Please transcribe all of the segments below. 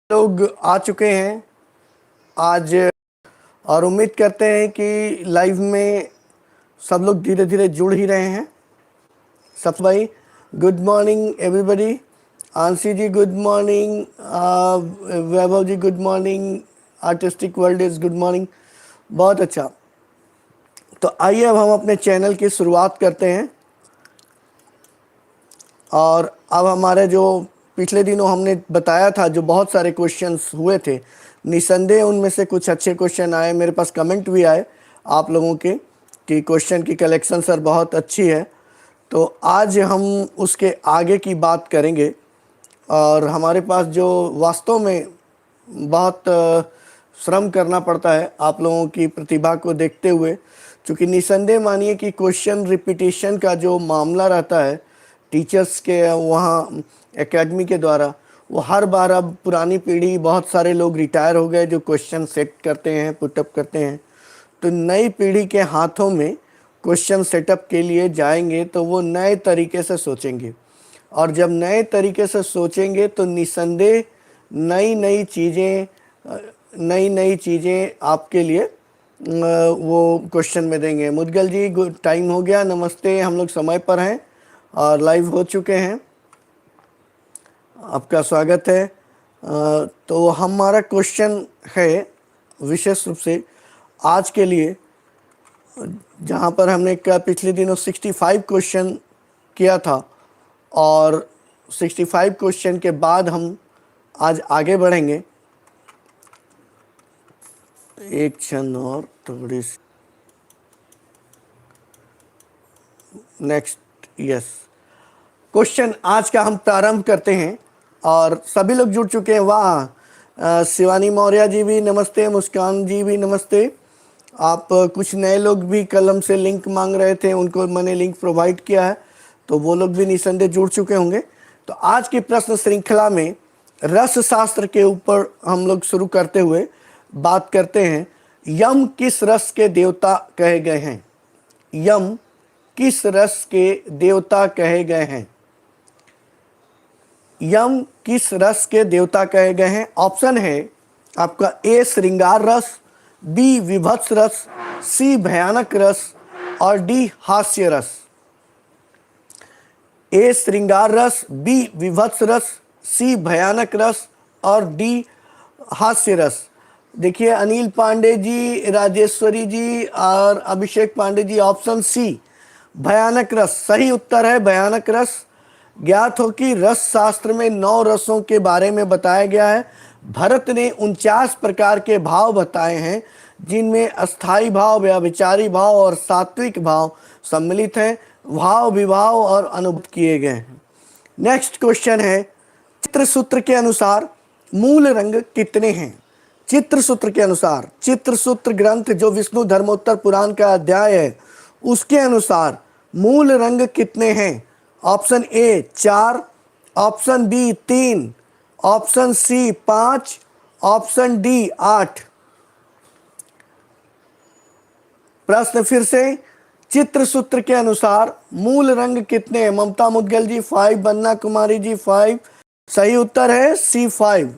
लोग आ चुके हैं आज और उम्मीद करते हैं कि लाइव में सब लोग धीरे धीरे जुड़ ही रहे हैं। सब भाई good morning everybody. Aansi ji good morning, Vaibhav ji good morning, artistic world is good morning. बहुत अच्छा। तो आइए अब हम अपने चैनल की शुरुआत करते हैं। और अब हमारे जो पिछले दिनों हमने बताया था, जो बहुत सारे क्वेश्चंस हुए थे, निसंदेह उनमें से कुछ अच्छे क्वेश्चन आए। मेरे पास कमेंट भी आए आप लोगों के कि क्वेश्चन की कलेक्शन सर बहुत अच्छी है। तो आज हम उसके आगे की बात करेंगे। और हमारे पास जो वास्तव में बहुत श्रम करना पड़ता है आप लोगों की प्रतिभा को देखते हुए, क्योंकि निसंदेह मानिए कि क्वेश्चन रिपीटिशन का जो मामला रहता है टीचर्स के वहाँ एकेडमी के द्वारा, वो हर बार, अब पुरानी पीढ़ी बहुत सारे लोग रिटायर हो गए जो क्वेश्चन सेट करते हैं, पुटअप करते हैं। तो नई पीढ़ी के हाथों में क्वेश्चन सेटअप के लिए जाएंगे तो वो नए तरीके से सोचेंगे। और जब नए तरीके से सोचेंगे तो निसंदेह नई नई चीज़ें आपके लिए वो क्वेश्चन में देंगे। मुदगल जी गुड टाइम हो गया, नमस्ते। हम लोग समय पर हैं और लाइव हो चुके हैं। आपका स्वागत है। तो हमारा क्वेश्चन है विशेष रूप से आज के लिए, जहाँ पर हमने पिछले दिनों 65 क्वेश्चन किया था और 65 क्वेश्चन के बाद हम आज आगे बढ़ेंगे। एक क्षण और थोड़ी सी नेक्स्ट, यस। क्वेश्चन आज का हम प्रारंभ करते हैं और सभी लोग जुड़ चुके हैं। वाह, शिवानी मौर्य जी भी नमस्ते, मुस्कान जी भी नमस्ते। आप कुछ नए लोग भी कलम से लिंक मांग रहे थे, उनको मैंने लिंक प्रोवाइड किया है, तो वो लोग भी निसंदेह जुड़ चुके होंगे। तो आज की प्रश्न श्रृंखला में रस शास्त्र के ऊपर हम लोग शुरू करते हुए बात करते हैं। यम किस रस के देवता कहे गए हैं? यम किस रस के देवता कहे गए हैं? यम किस रस के देवता कहे गए हैं? ऑप्शन है आपका ए श्रृंगार रस, बी विभत्स रस, सी भयानक रस और डी हास्य रस। ए श्रृंगार रस, बी विभत्स रस, सी भयानक रस और डी हास्य रस। देखिए अनिल पांडे जी, राजेश्वरी जी और अभिषेक पांडे जी, ऑप्शन सी भयानक रस सही उत्तर है। भयानक रस। ज्ञात हो कि रस शास्त्र में 9 रसों के बारे में बताया गया है। भरत ने 49 प्रकार के भाव बताए हैं, जिनमें अस्थाई भाव, व्यभिचारी भाव और सात्विक भाव सम्मिलित हैं। भाव विभाव और अनुभव किए गए हैं। नेक्स्ट क्वेश्चन है, चित्र सूत्र के अनुसार मूल रंग कितने हैं? चित्र सूत्र के अनुसार, चित्र सूत्र ग्रंथ जो विष्णु धर्मोत्तर पुराण का अध्याय है, उसके अनुसार मूल रंग कितने हैं? Option A 4, option B 3, option C 5, option D 8। प्रश्न फिर से, चित्र सूत्र के अनुसार मूल रंग कितने हैं? ममता मुदगल जी 5, बन्ना कुमारी जी 5। सही उत्तर है सी 5।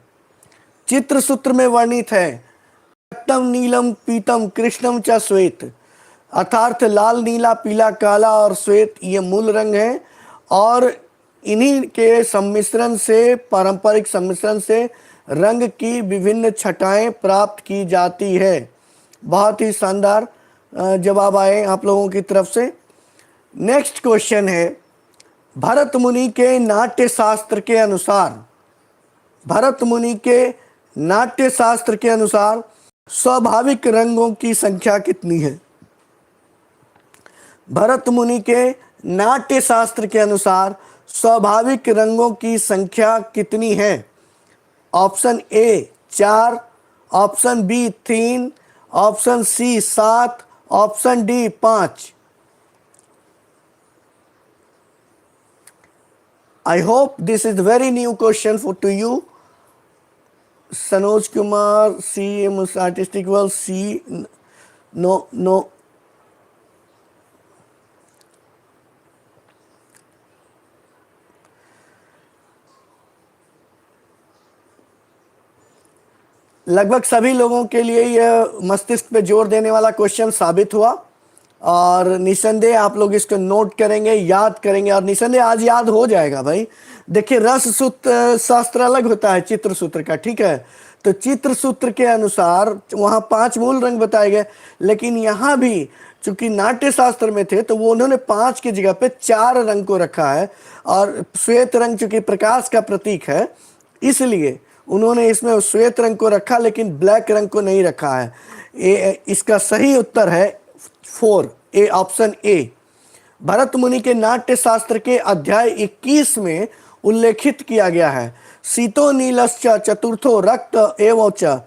चित्र सूत्र में वर्णित है रक्तम नीलम पीतम कृष्णम च श्वेत, अर्थात लाल, नीला, पीला, काला और श्वेत, ये मूल रंग है। और इन्हीं के सम्मिश्रण से, पारंपरिक सम्मिश्रण से रंग की विभिन्न छटाएं प्राप्त की जाती है। बहुत ही शानदार जवाब आए आप लोगों की तरफ से। नेक्स्ट क्वेश्चन है, भरत मुनि के नाट्य शास्त्र के अनुसार, भरत मुनि के नाट्य शास्त्र के अनुसार स्वाभाविक रंगों की संख्या कितनी है? भरत मुनि के नाट्य शास्त्र के अनुसार स्वाभाविक रंगों की संख्या कितनी है? Option A 4, option B 3, option C 7, option D 5। I hope this is very new question to you. Sanoj Kumar, C, Artistic World, C, no. लगभग सभी लोगों के लिए यह मस्तिष्क पे जोर देने वाला क्वेश्चन साबित हुआ और निसंदेह आप लोग इसको नोट करेंगे, याद करेंगे और निसंदेह आज याद हो जाएगा भाई। देखिए रस सूत्र शास्त्र अलग होता है चित्र सूत्र का, ठीक है। तो चित्र सूत्र के अनुसार वहाँ 5 मूल रंग बताए गए, लेकिन यहाँ भी चूंकि नाट्य शास्त्र में थे तो वो उन्होंने 5 की जगह पे 4 रंग को रखा है। और श्वेत रंग चूंकि प्रकाश का प्रतीक है इसलिए उन्होंने इसमें श्वेत रंग को रखा, लेकिन ब्लैक रंग को नहीं रखा है। इसका सही उत्तर है 4 ए, ऑप्शन ए। भरत मुनि के नाट्य शास्त्र के अध्याय 21 में उल्लेखित किया गया है, सीतो नीलश्च चतुर्थो रक्त एवं च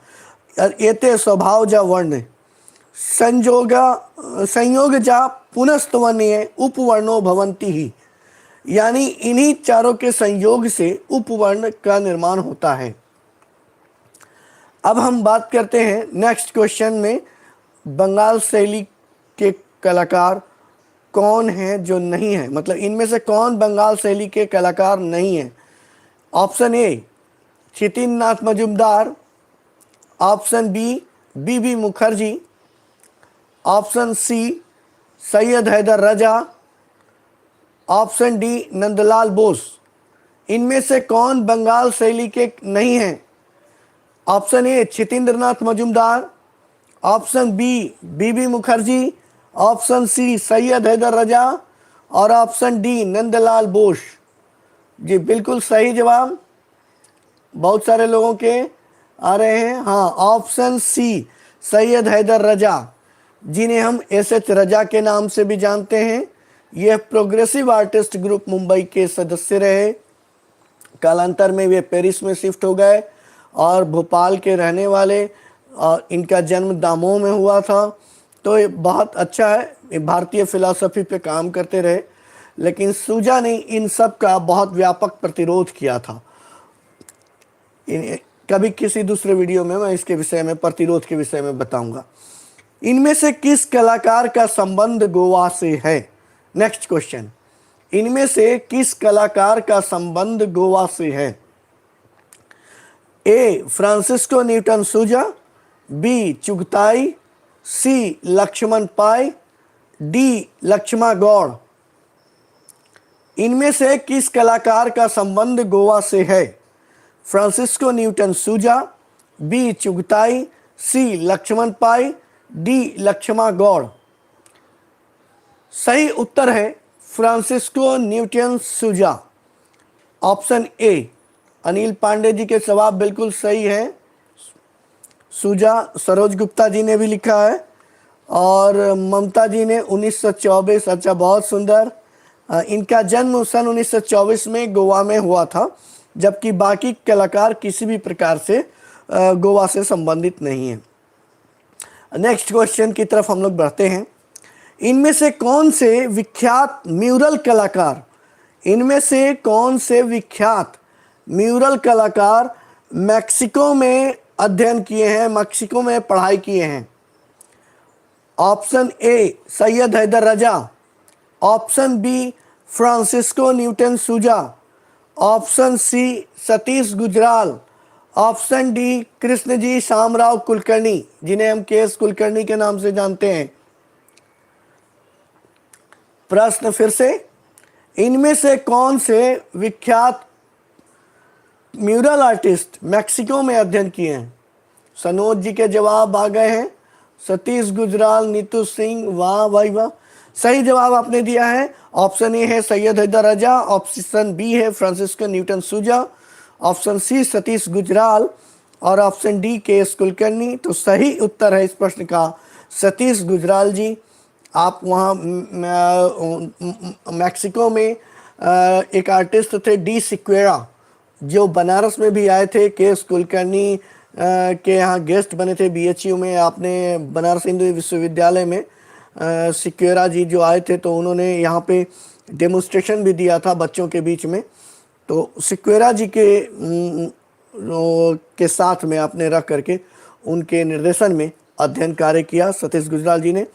एते स्वभाव जा वर्ण संयोग जा पुनस्तवनीय उपवर्णो भवंती ही। यानी इन्हीं चारों के संयोग से उपवर्ण का निर्माण होता है। अब हम बात करते हैं नेक्स्ट क्वेश्चन में, बंगाल शैली के कलाकार कौन हैं जो नहीं है, मतलब इनमें से कौन बंगाल शैली के कलाकार नहीं है। Option A Kshitin Nath Majumdar, option B B B Mukherjee, option C Syed Haider Raza, option D Nandlal Bose. इनमें से कौन बंगाल शैली के नहीं हैं। Option A Kshitindra Nath Majumdar, option B B B Mukherjee, option C Syed Haider Raza और ऑप्शन डी नंदलाल बोस। जी बिल्कुल सही जवाब बहुत सारे लोगों के आ रहे हैं। हाँ, ऑप्शन सी सैयद हैदर रजा, जिन्हें हम एस.एच. रजा के नाम से भी जानते हैं। यह प्रोग्रेसिव आर्टिस्ट ग्रुप मुंबई के सदस्य रहे। कालांतर में वे पेरिस में शिफ्ट हो गए और भोपाल के रहने वाले, और इनका जन्म दामोह में हुआ था। तो ये बहुत अच्छा है, ये भारतीय फिलॉसफी पे काम करते रहे, लेकिन सूजा ने इन सब का बहुत व्यापक प्रतिरोध किया था। कभी किसी दूसरे वीडियो में मैं इसके विषय में, प्रतिरोध के विषय में बताऊंगा। इनमें से किस कलाकार का संबंध गोवा से है। नेक्स्ट क्वेश्चन, इनमें से किस कलाकार का संबंध गोवा से है। ए फ्रांसिस्को न्यूटन सूजा, बी चुगताई, सी लक्ष्मण पाई, डी लक्ष्मा गौड़। इनमें से किस कलाकार का संबंध गोवा से है। फ्रांसिस्को न्यूटन सूजा, बी चुगताई, सी लक्ष्मण पाई, डी लक्ष्मा गौड़। सही उत्तर है Francisco Newton Souza, option A. Anil Pandey जी के जवाब बिल्कुल सही है। सूजा सरोज गुप्ता जी ने भी लिखा है और ममता जी ने 1924। अच्छा, बहुत सुंदर। इनका जन्म सन 1924 में गोवा में हुआ था, जबकि बाकी कलाकार किसी भी प्रकार से गोवा से संबंधित नहीं है। नेक्स्ट क्वेश्चन की तरफ हम लोग बढ़ते हैं। इनमें से कौन से विख्यात म्यूरल कलाकार, इनमें से कौन से विख्यात म्यूरल कलाकार मैक्सिको में अध्ययन किए हैं, मैक्सिको में पढ़ाई किए हैं। Option A Syed Haider Raza, option B Francisco Newton Souza, option C Satish Gujral, option D Krishnaji Shamrao Kulkarni, जिन्हें हम के.एस. कुलकर्णी के नाम से जानते हैं। प्रश्न फिर से, इनमें से कौन से विख्यात म्यूरल आर्टिस्ट मैक्सिको में अध्ययन किए हैं। सनोज जी के जवाब आ गए हैं, सतीश गुजराल, नीतू सिंह, वाह भाई वाह। सही जवाब आपने दिया है। ऑप्शन ए है सैयद हैदर रजा, ऑप्शन बी है Francisco Newton Souza, option C Satish Gujral और ऑप्शन डी के.एस. कुलकर्णी। तो सही उत्तर है इस प्रश्न का सतीश गुजराल जी। आप वहाँ मैक्सिको में एक आर्टिस्ट थे डी सिक्वेरा, जो बनारस में भी आए थे। के.एस. कुलकर्णी के यहाँ गेस्ट बने थे BHU में। आपने बनारस हिंदू विश्वविद्यालय में सिक्वेरा जी जो आए थे, तो उन्होंने यहाँ पे डेमोन्स्ट्रेशन भी दिया था बच्चों के बीच में। तो सिक्वेरा जी के साथ में आपने रख करके उनके निर्देशन में अध्ययन कार्य किया सतीश गुजराल जी ने।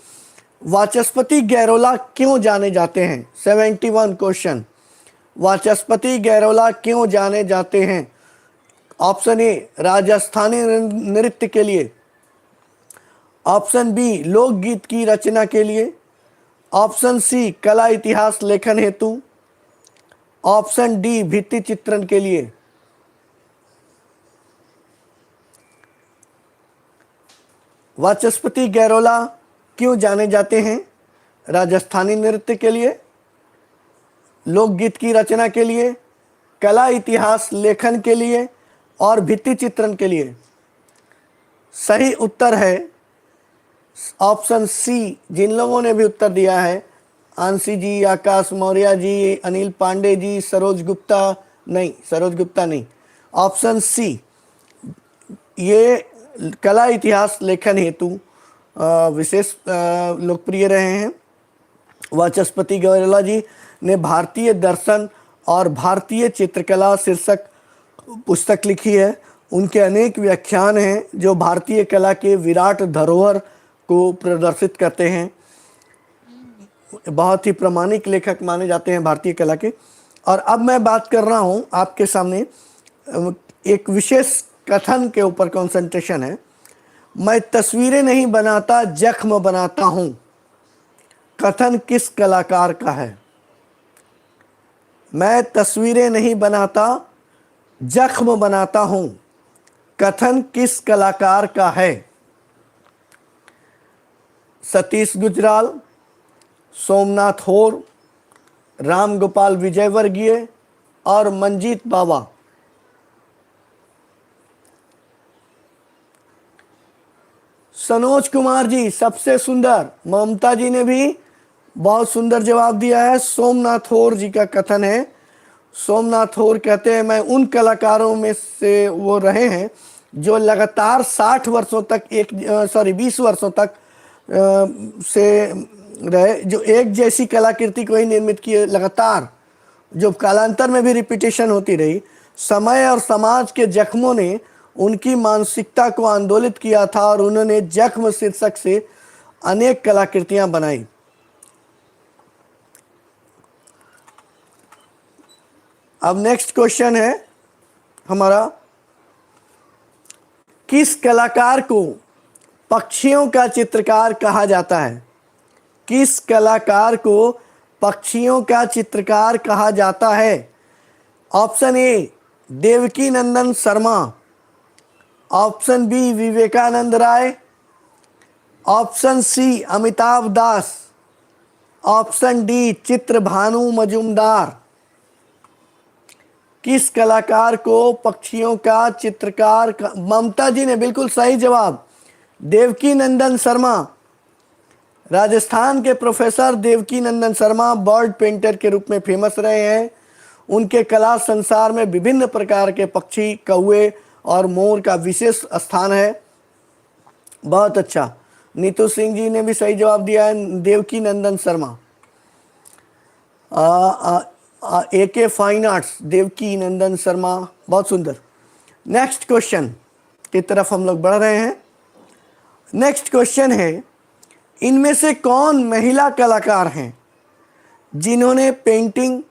वाचस्पति गैरोला क्यों जाने जाते हैं। 71 क्वेश्चन, वाचस्पति गैरोला क्यों जाने जाते हैं। ऑप्शन ए राजस्थानी नृत्य के लिए, ऑप्शन बी लोकगीत की रचना के लिए, ऑप्शन सी कला इतिहास लेखन हेतु, ऑप्शन डी भित्ति चित्रण के लिए। वाचस्पति गैरोला क्यों जाने जाते हैं? राजस्थानी नृत्य के लिए, लोकगीत की रचना के लिए, कला इतिहास लेखन के लिए और भित्ति चित्रण के लिए। सही उत्तर है ऑप्शन सी। जिन लोगों ने भी उत्तर दिया है, आंसी जी, आकाश मौर्य जी, अनिल पांडे जी, सरोज गुप्ता नहीं, ऑप्शन सी, ये कला इतिहास लेखन हेतु विशेष लोकप्रिय रहे हैं। वाचस्पति गैरोला जी ने भारतीय दर्शन और भारतीय चित्रकला शीर्षक पुस्तक लिखी है। उनके अनेक व्याख्यान हैं जो भारतीय कला के विराट धरोहर को प्रदर्शित करते हैं। बहुत ही प्रामाणिक लेखक माने जाते हैं भारतीय कला के। और अब मैं बात कर रहा हूं आपके सामने एक विशेष कथन के ऊपर कंसंट्रेशन है। मैं तस्वीरें नहीं बनाता, जख्म बनाता हूं। कथन किस कलाकार का है? मैं तस्वीरें नहीं बनाता, जख्म बनाता हूं। कथन किस कलाकार का है? सतीश गुजराल, सोमनाथ होर, राम गोपाल विजयवर्गीय और मंजीत बावा। सनोज कुमार जी सबसे सुंदर। ममता जी ने भी बहुत सुंदर जवाब दिया है। सोमनाथ होर जी का कथन है। सोमनाथ होर कहते हैं मैं उन कलाकारों में से वो रहे हैं जो लगातार 20 वर्षों तक से रहे, जो एक जैसी कलाकृति को ही निर्मित किए लगातार, जो कालांतर में भी रिपीटेशन होती रही। समय और समाज के जख्मों ने उनकी मानसिकता को आंदोलित किया था और उन्होंने जख्म शीर्षक से अनेक कलाकृतियां बनाई। अब नेक्स्ट क्वेश्चन है हमारा, किस कलाकार को पक्षियों का चित्रकार कहा जाता है? किस कलाकार को पक्षियों का चित्रकार कहा जाता है? Option A Devki Nandan Sharma, option B Vivekanand Rai, option C Amitabh Das, option D Chitrabhanu Majumdar. किस कलाकार को पक्षियों का चित्रकार ममता जी ने बिल्कुल सही जवाब, देवकी नंदन शर्मा। राजस्थान के professor Devaki Nandan Sharma bird painter के रूप में फेमस रहे हैं। उनके कला संसार में विभिन्न प्रकार के पक्षी, कौवे और मोर का विशेष स्थान है। बहुत अच्छा, नीतू सिंह जी ने भी सही जवाब दिया है, Devki Nandan Sharma. AK fine arts, Devki Nandan Sharma, बहुत सुंदर। नेक्स्ट क्वेश्चन की तरफ हम लोग बढ़ रहे हैं। नेक्स्ट क्वेश्चन है, इनमें से कौन महिला कलाकार हैं जिन्होंने पेंटिंग,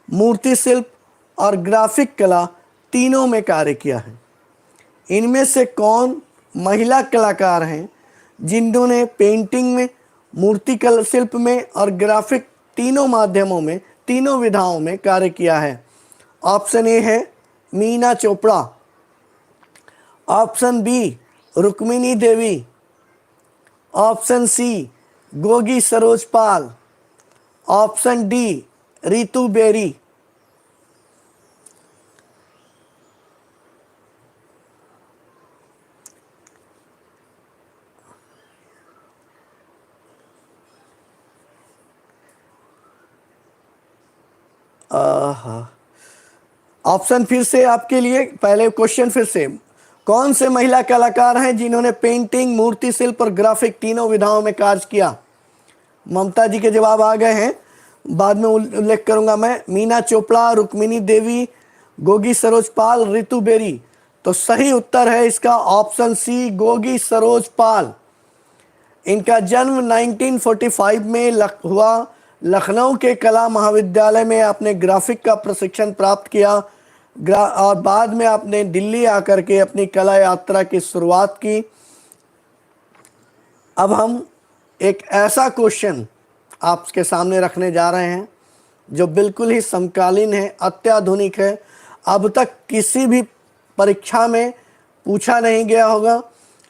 मूर्ति शिल्प और ग्राफिक कला तीनों में कार्य किया है? इनमें से कौन महिला कलाकार हैं जिन्होंने पेंटिंग में, मूर्ति कला शिल्प में और ग्राफिक तीनों माध्यमों में, तीनों विधाओं में कार्य किया है? ऑप्शन ए है Meena Chopra, option B Rukmini Devi, option C Gogi Saroj Pal, option D Ritu Beri. Option फिर से आपके लिए, पहले क्वेश्चन फिर से, कौन से महिला कलाकार हैं जिन्होंने पेंटिंग, मूर्ति शिल्प और ग्राफिक तीनों विधाओं में कार्य किया? ममता जी के जवाब आ गए हैं, बाद में उल्लेख करूंगा मैं। मीना चोपड़ा, रुक्मिणी देवी, गोगी सरोज पाल, रितु बेरी। तो सही उत्तर है इसका ऑप्शन सी गोगी सरोज पाल। इनका जन्म 1945 में हुआ। लखनऊ के कला महाविद्यालय में आपने ग्राफिक का प्रशिक्षण प्राप्त किया। और बाद में आपने दिल्ली आकर के अपनी कला यात्रा की शुरुआत की। अब हम एक ऐसा क्वेश्चन आपके सामने रखने जा रहे हैं जो बिल्कुल ही समकालीन है, अत्याधुनिक है, अब तक किसी भी परीक्षा में पूछा नहीं गया होगा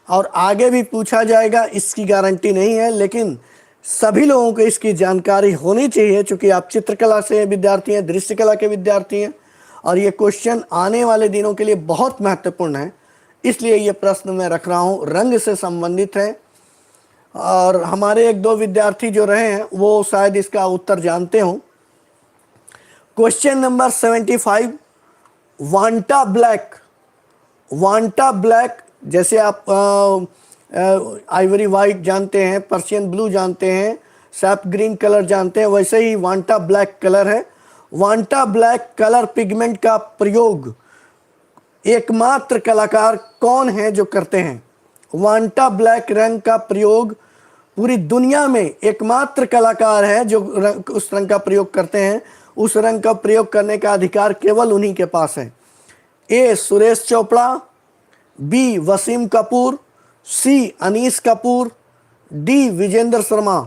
और आगे भी पूछा जाएगा इसकी गारंटी नहीं है, लेकिन सभी लोगों को इसकी जानकारी होनी चाहिए, क्योंकि आप चित्रकला से विद्यार्थी हैं, दृश्य कला के विद्यार्थी हैं और ये क्वेश्चन आने वाले दिनों के लिए बहुत महत्वपूर्ण है। इसलिए ये प्रश्न मैं रख रहा हूँ, रंग से संबंधित है और हमारे एक दो विद्यार्थी जो रहे हैं वो शायद इसका उत्तर जानते हो। Question number 75, Vantablack. Vantablack जैसे आप आइवरी वाइट जानते हैं, पर्शियन ब्लू जानते हैं, सैप ग्रीन कलर जानते हैं, वैसे ही वांटा ब्लैक कलर है। वांटा ब्लैक कलर पिगमेंट का प्रयोग एकमात्र कलाकार कौन है जो करते हैं? वांटा ब्लैक रंग का प्रयोग पूरी दुनिया में एकमात्र कलाकार है जो उस रंग का प्रयोग करते हैं। उस रंग का प्रयोग करने का अधिकार केवल उन्हीं के पास है। ए सुरेश चोपड़ा, बी वसीम कपूर, सी अनीस कपूर, डी विजेंद्र शर्मा।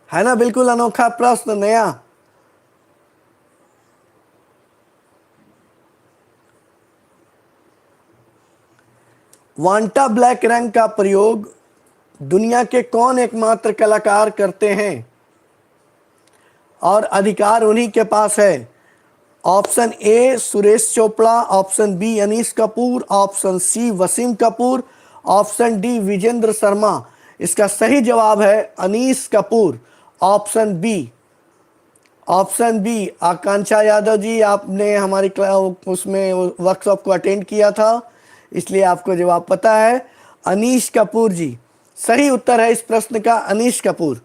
है ना बिल्कुल अनोखा प्रश्न, नया। वांटा ब्लैक रंग का प्रयोग दुनिया के कौन एकमात्र कलाकार करते हैं और अधिकार उन्हीं के पास है? Option A Suresh Chopra, option B Anish Kapoor, option C Waseem Kapoor, option D Vijender Sharma. इसका सही जवाब है Anish Kapoor, option B. Option B. Akanksha Yadav ji, आपने हमारी उसमें वर्कशॉप को अटेंड किया था, इसलिए आपको जवाब पता है। अनीस कपूर जी, सही उत्तर है इस प्रश्न का अनीस कपूर।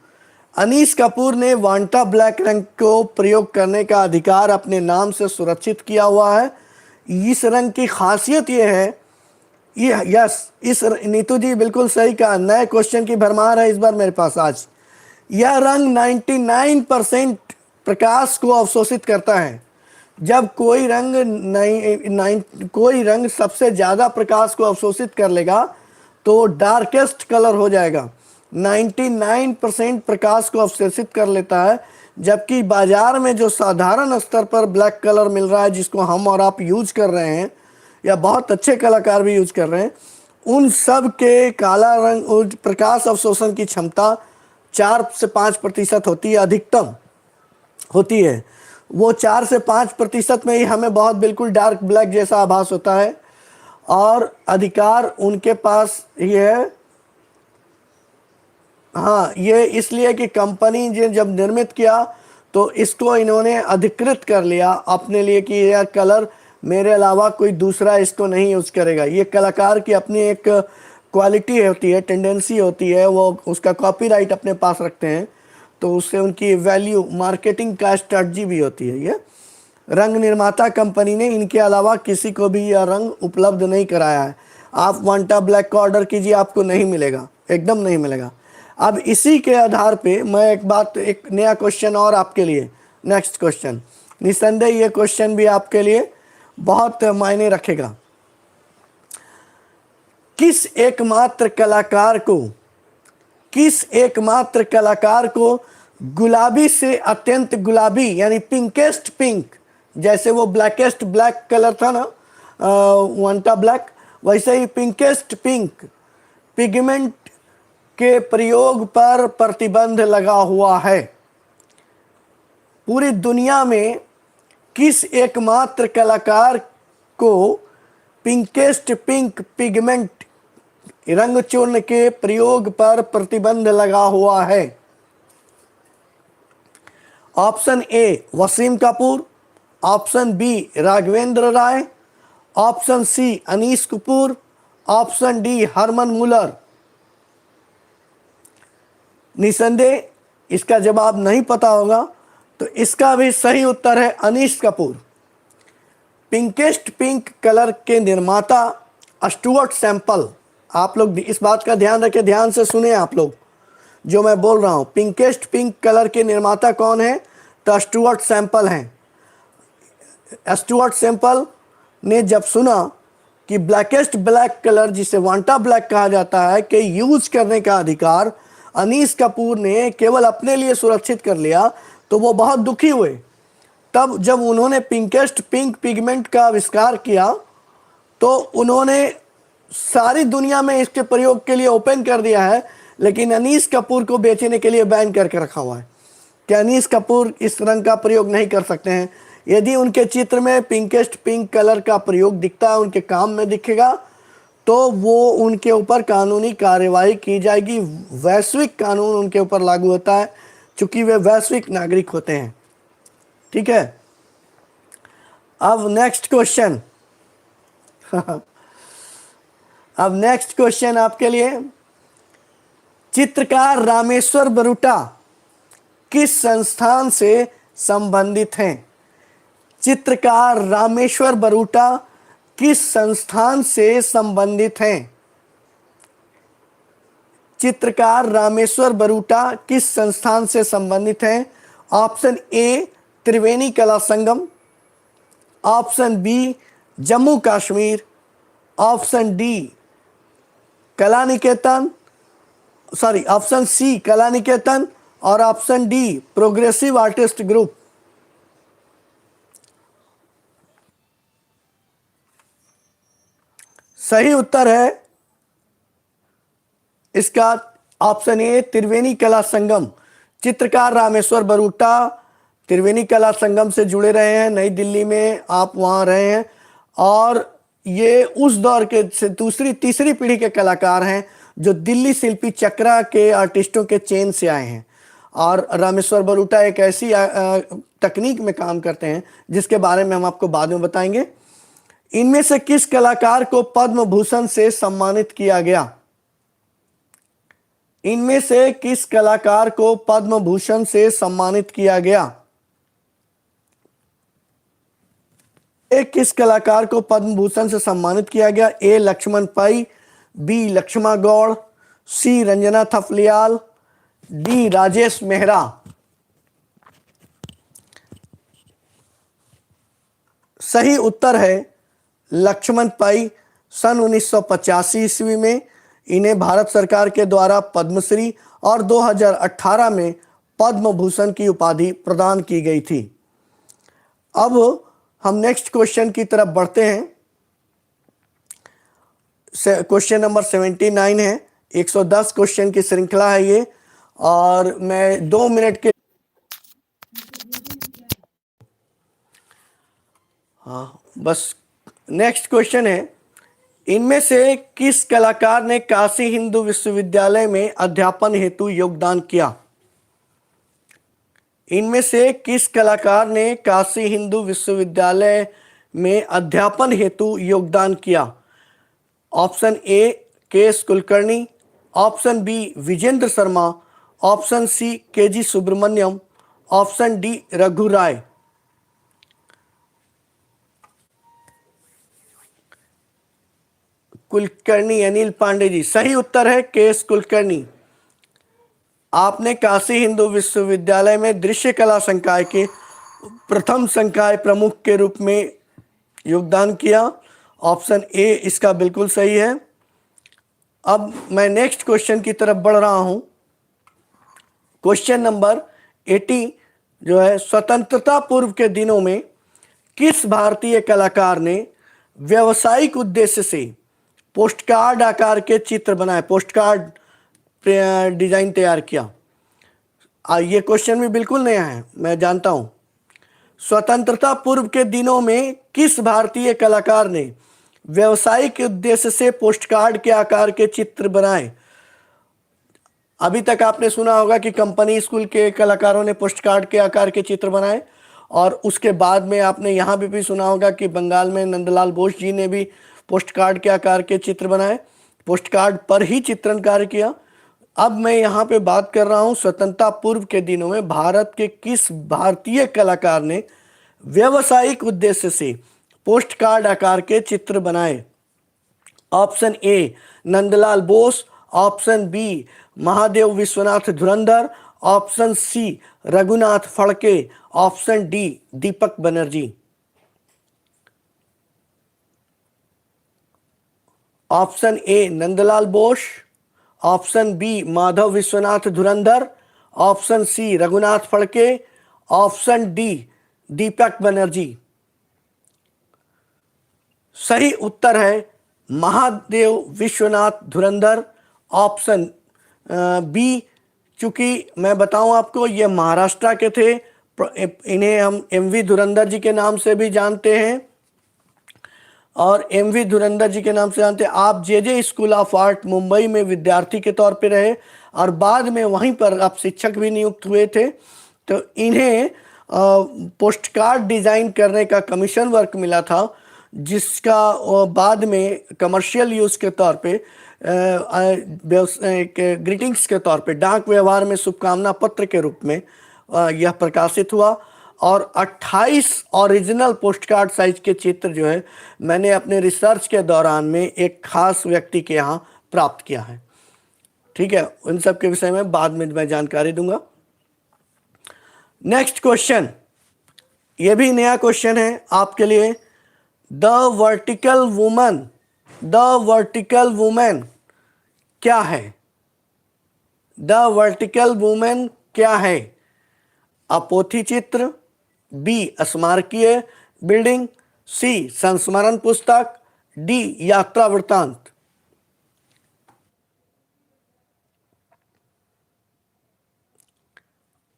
अनीस कपूर ने वांटा ब्लैक रंग को प्रयोग करने का अधिकार अपने नाम से सुरक्षित किया हुआ है। इस रंग की खासियत ये है, ये यस इस नीतू जी बिल्कुल सही कहा, नए क्वेश्चन की भरमार है इस बार मेरे पास आज। यह रंग 99% प्रकाश को अवशोषित करता है। जब कोई रंग सबसे ज़्यादा प्रकाश को अवशोषित कर लेगा तो डार्केस्ट कलर हो जाएगा। 99% प्रकाश को अवशोषित कर लेता है, जबकि बाजार में जो साधारण स्तर पर ब्लैक कलर मिल रहा है जिसको हम और आप यूज कर रहे हैं या बहुत अच्छे कलाकार भी यूज कर रहे हैं, उन सब के काला रंग प्रकाश अवशोषण की क्षमता 4 से 5% होती है, अधिकतम होती है। वो 4 से 5% में ही हमें बहुत बिल्कुल डार्क ब्लैक जैसा आभास होता है और अधिकार उनके पास ही है। हाँ, ये इसलिए कि कंपनी ने जब निर्मित किया तो इसको इन्होंने अधिकृत कर लिया अपने लिए कि यह कलर मेरे अलावा कोई दूसरा इसको नहीं यूज करेगा। ये कलाकार की अपनी एक क्वालिटी होती है, टेंडेंसी होती है, वो उसका कॉपीराइट अपने पास रखते हैं, तो उससे उनकी वैल्यू मार्केटिंग का स्ट्रेटजी भी होती है। ये रंग निर्माता कंपनी ने इनके अलावा किसी को भी यह रंग उपलब्ध नहीं कराया है। आप वांटा ब्लैक का ऑर्डर कीजिए, आपको नहीं मिलेगा, एकदम नहीं मिलेगा। अब इसी के आधार पे मैं एक नया क्वेश्चन और आपके लिए, नेक्स्ट क्वेश्चन, निस्संदेह ये क्वेश्चन भी आपके लिए बहुत मायने रखेगा। किस एकमात्र कलाकार को गुलाबी से अत्यंत गुलाबी यानी पिंकेस्ट पिंक, जैसे वो ब्लैकेस्ट ब्लैक कलर था ना वांटा ब्लैक, वैसे ही पिंकेस्ट पिंक पिगमेंट के प्रयोग पर प्रतिबंध लगा हुआ है? पूरी दुनिया में किस एकमात्र कलाकार को पिंकेस्ट पिंक पिगमेंट रंग चूर्ण के प्रयोग पर प्रतिबंध लगा हुआ है? Option A Waseem Kapoor, option B Raghavendra Rai, option C Anish Kapoor, option D Herman Muller. निसंदेह इसका जवाब नहीं पता होगा तो इसका भी सही उत्तर है अनीस कपूर। पिंकेस्ट पिंक कलर के निर्माता स्टुअर्ट सैंपल, आप लोग इस बात का ध्यान रखें, ध्यान से सुने आप लोग जो मैं बोल रहा हूं। पिंकेस्ट पिंक कलर के निर्माता कौन है? तो स्टुअर्ट सैंपल हैं। स्टुअर्ट सैंपल ने जब सुना कि ब्लैकेस्ट ब्लैक कलर, जिसे वांटा ब्लैक कहा जाता है, के यूज करने का अधिकार अनीस कपूर ने केवल अपने लिए सुरक्षित कर लिया, तो वो बहुत दुखी हुए। तब जब उन्होंने पिंकेस्ट पिंक पिगमेंट का आविष्कार किया तो उन्होंने सारी दुनिया में इसके प्रयोग के लिए ओपन कर दिया है, लेकिन अनीस कपूर को बेचने के लिए बैन करके रखा हुआ है कि अनीस कपूर इस रंग का प्रयोग नहीं कर सकते हैं। यदि उनके चित्र में पिंकेस्ट पिंक कलर का प्रयोग दिखता है, उनके काम में दिखेगा, तो वो उनके ऊपर कानूनी कार्यवाही की जाएगी। वैश्विक कानून उनके ऊपर लागू होता है चूंकि वे वैश्विक नागरिक होते हैं। ठीक है, अब नेक्स्ट क्वेश्चन अब नेक्स्ट क्वेश्चन आपके लिए, चित्रकार रामेश्वर बरूटा किस संस्थान से संबंधित हैं? चित्रकार रामेश्वर बरूटा किस संस्थान से संबंधित हैं? चित्रकार रामेश्वर बरूटा किस संस्थान से संबंधित हैं? Option A Triveni Kala Sangam, option B Jammu Kashmir, option D Kala Niketan, option C Kala Niketan, और option D progressive artist group. सही उत्तर है इसका ऑप्शन ए त्रिवेणी कला संगम। चित्रकार रामेश्वर बरूटा त्रिवेणी कला संगम से जुड़े रहे हैं, नई दिल्ली में आप वहां रहे हैं, और ये उस दौर के से दूसरी तीसरी पीढ़ी के कलाकार हैं जो दिल्ली शिल्पी चक्रा के आर्टिस्टों के चेन से आए हैं। और रामेश्वर बरूटा एक ऐसी तकनीक में काम करते हैं जिसके बारे में हम आपको बाद में बताएंगे। इनमें से किस कलाकार को पद्म भूषण से सम्मानित किया गया? इनमें से किस कलाकार को पद्म भूषण से सम्मानित किया गया? किस कलाकार को पद्म भूषण से सम्मानित किया गया? ए लक्ष्मण पै, बी लक्ष्मा गौड़, सी रंजना थपलियाल, डी राजेश मेहरा। सही उत्तर है लक्ष्मण पै। सन 1985 ईस्वी में इन्हें भारत सरकार के द्वारा पद्मश्री और 2018 में पद्म भूषण की उपाधि प्रदान की गई थी। अब हम नेक्स्ट क्वेश्चन की तरफ बढ़ते हैं। क्वेश्चन नंबर 79 है, 110 क्वेश्चन की श्रृंखला है ये, और मैं 2 मिनट के बस नेक्स्ट क्वेश्चन है, इनमें से किस कलाकार ने काशी हिंदू विश्वविद्यालय में अध्यापन हेतु योगदान किया? इनमें से किस कलाकार ने काशी हिंदू विश्वविद्यालय में अध्यापन हेतु योगदान किया? Option A K S Kulkarni, option B Vijendra Sharma, option C K G Subramanyan, option D Raghu Rai. Kulkarni Anil Pandey ji. सही उत्तर है के एस कुलकर्णी। आपने काशी हिंदू विश्वविद्यालय में दृश्य कला संकाय के प्रथम संकाय प्रमुख के रूप में योगदान किया। ऑप्शन ए इसका बिल्कुल सही है। अब मैं नेक्स्ट क्वेश्चन की तरफ बढ़ रहा हूं। क्वेश्चन नंबर 80 जो है, स्वतंत्रता पूर्व के दिनों में किस भारतीय कलाकार ने व्यावसायिक उद्देश्य से पोस्टकार्ड आकार के चित्र बनाए, पोस्टकार्ड डिजाइन तैयार किया? ये क्वेश्चन भी बिल्कुल नया है, मैं जानता हूं। स्वतंत्रता पूर्व के दिनों में किस भारतीय कलाकार ने व्यावसायिक उद्देश्य से पोस्टकार्ड के आकार के चित्र बनाए? अभी तक आपने सुना होगा कि कंपनी स्कूल के कलाकारों ने पोस्टकार्ड के आकार के चित्र बनाए, और उसके बाद में आपने यहाँ भी सुना होगा कि बंगाल में नंदलाल बोस जी ने भी पोस्टकार्ड के आकार के चित्र बनाए, पोस्टकार्ड पर ही चित्रण कार्य किया। अब मैं यहाँ पे बात कर रहा हूँ स्वतंत्रता पूर्व के दिनों में भारत के किस भारतीय कलाकार ने व्यावसायिक उद्देश्य से पोस्टकार्ड आकार के चित्र बनाए? Option A Nandlal Bose, option B Mahadev Vishwanath Dhurandhar, option C Raghunath Phadke, option D Deepak Banerjee. Option A Nandlal Bose, option B Madhav Vishwanath Dhurandhar, option C Raghunath Phadke, option D Deepak Banerjee. सही उत्तर है महादेव विश्वनाथ धुरंधर, ऑप्शन बी। चूंकि मैं बताऊं आपको ये महाराष्ट्र के थे, इन्हें हम एमवी धुरंधर जी के नाम से भी जानते हैं, और एमवी धुरंधर जी के नाम से जानते हैं। आप जे स्कूल ऑफ आर्ट मुंबई में विद्यार्थी के तौर पे रहे और बाद में वहीं पर आप शिक्षक भी नियुक्त हुए थे। तो इन्हें पोस्ट कार्ड डिजाइन करने का कमीशन वर्क मिला था, जिसका बाद में कमर्शियल यूज के तौर पे ग्रीटिंग्स के तौर पे डाक व्यवहार में शुभकामना पत्र के रूप में यह प्रकाशित हुआ। और 28 ओरिजिनल पोस्ट कार्ड साइज के चित्र जो है मैंने अपने रिसर्च के दौरान में एक खास व्यक्ति के यहाँ प्राप्त किया है। ठीक है, उन सब के विषय में बाद में मैं जानकारी दूंगा। नेक्स्ट क्वेश्चन, ये भी नया क्वेश्चन है आपके लिए। द वर्टिकल वुमन क्या है? द वर्टिकल वुमन क्या है? अपोथी चित्र, बी स्मारकीय बिल्डिंग, सी संस्मरण पुस्तक, डी यात्रा वृत्तांत।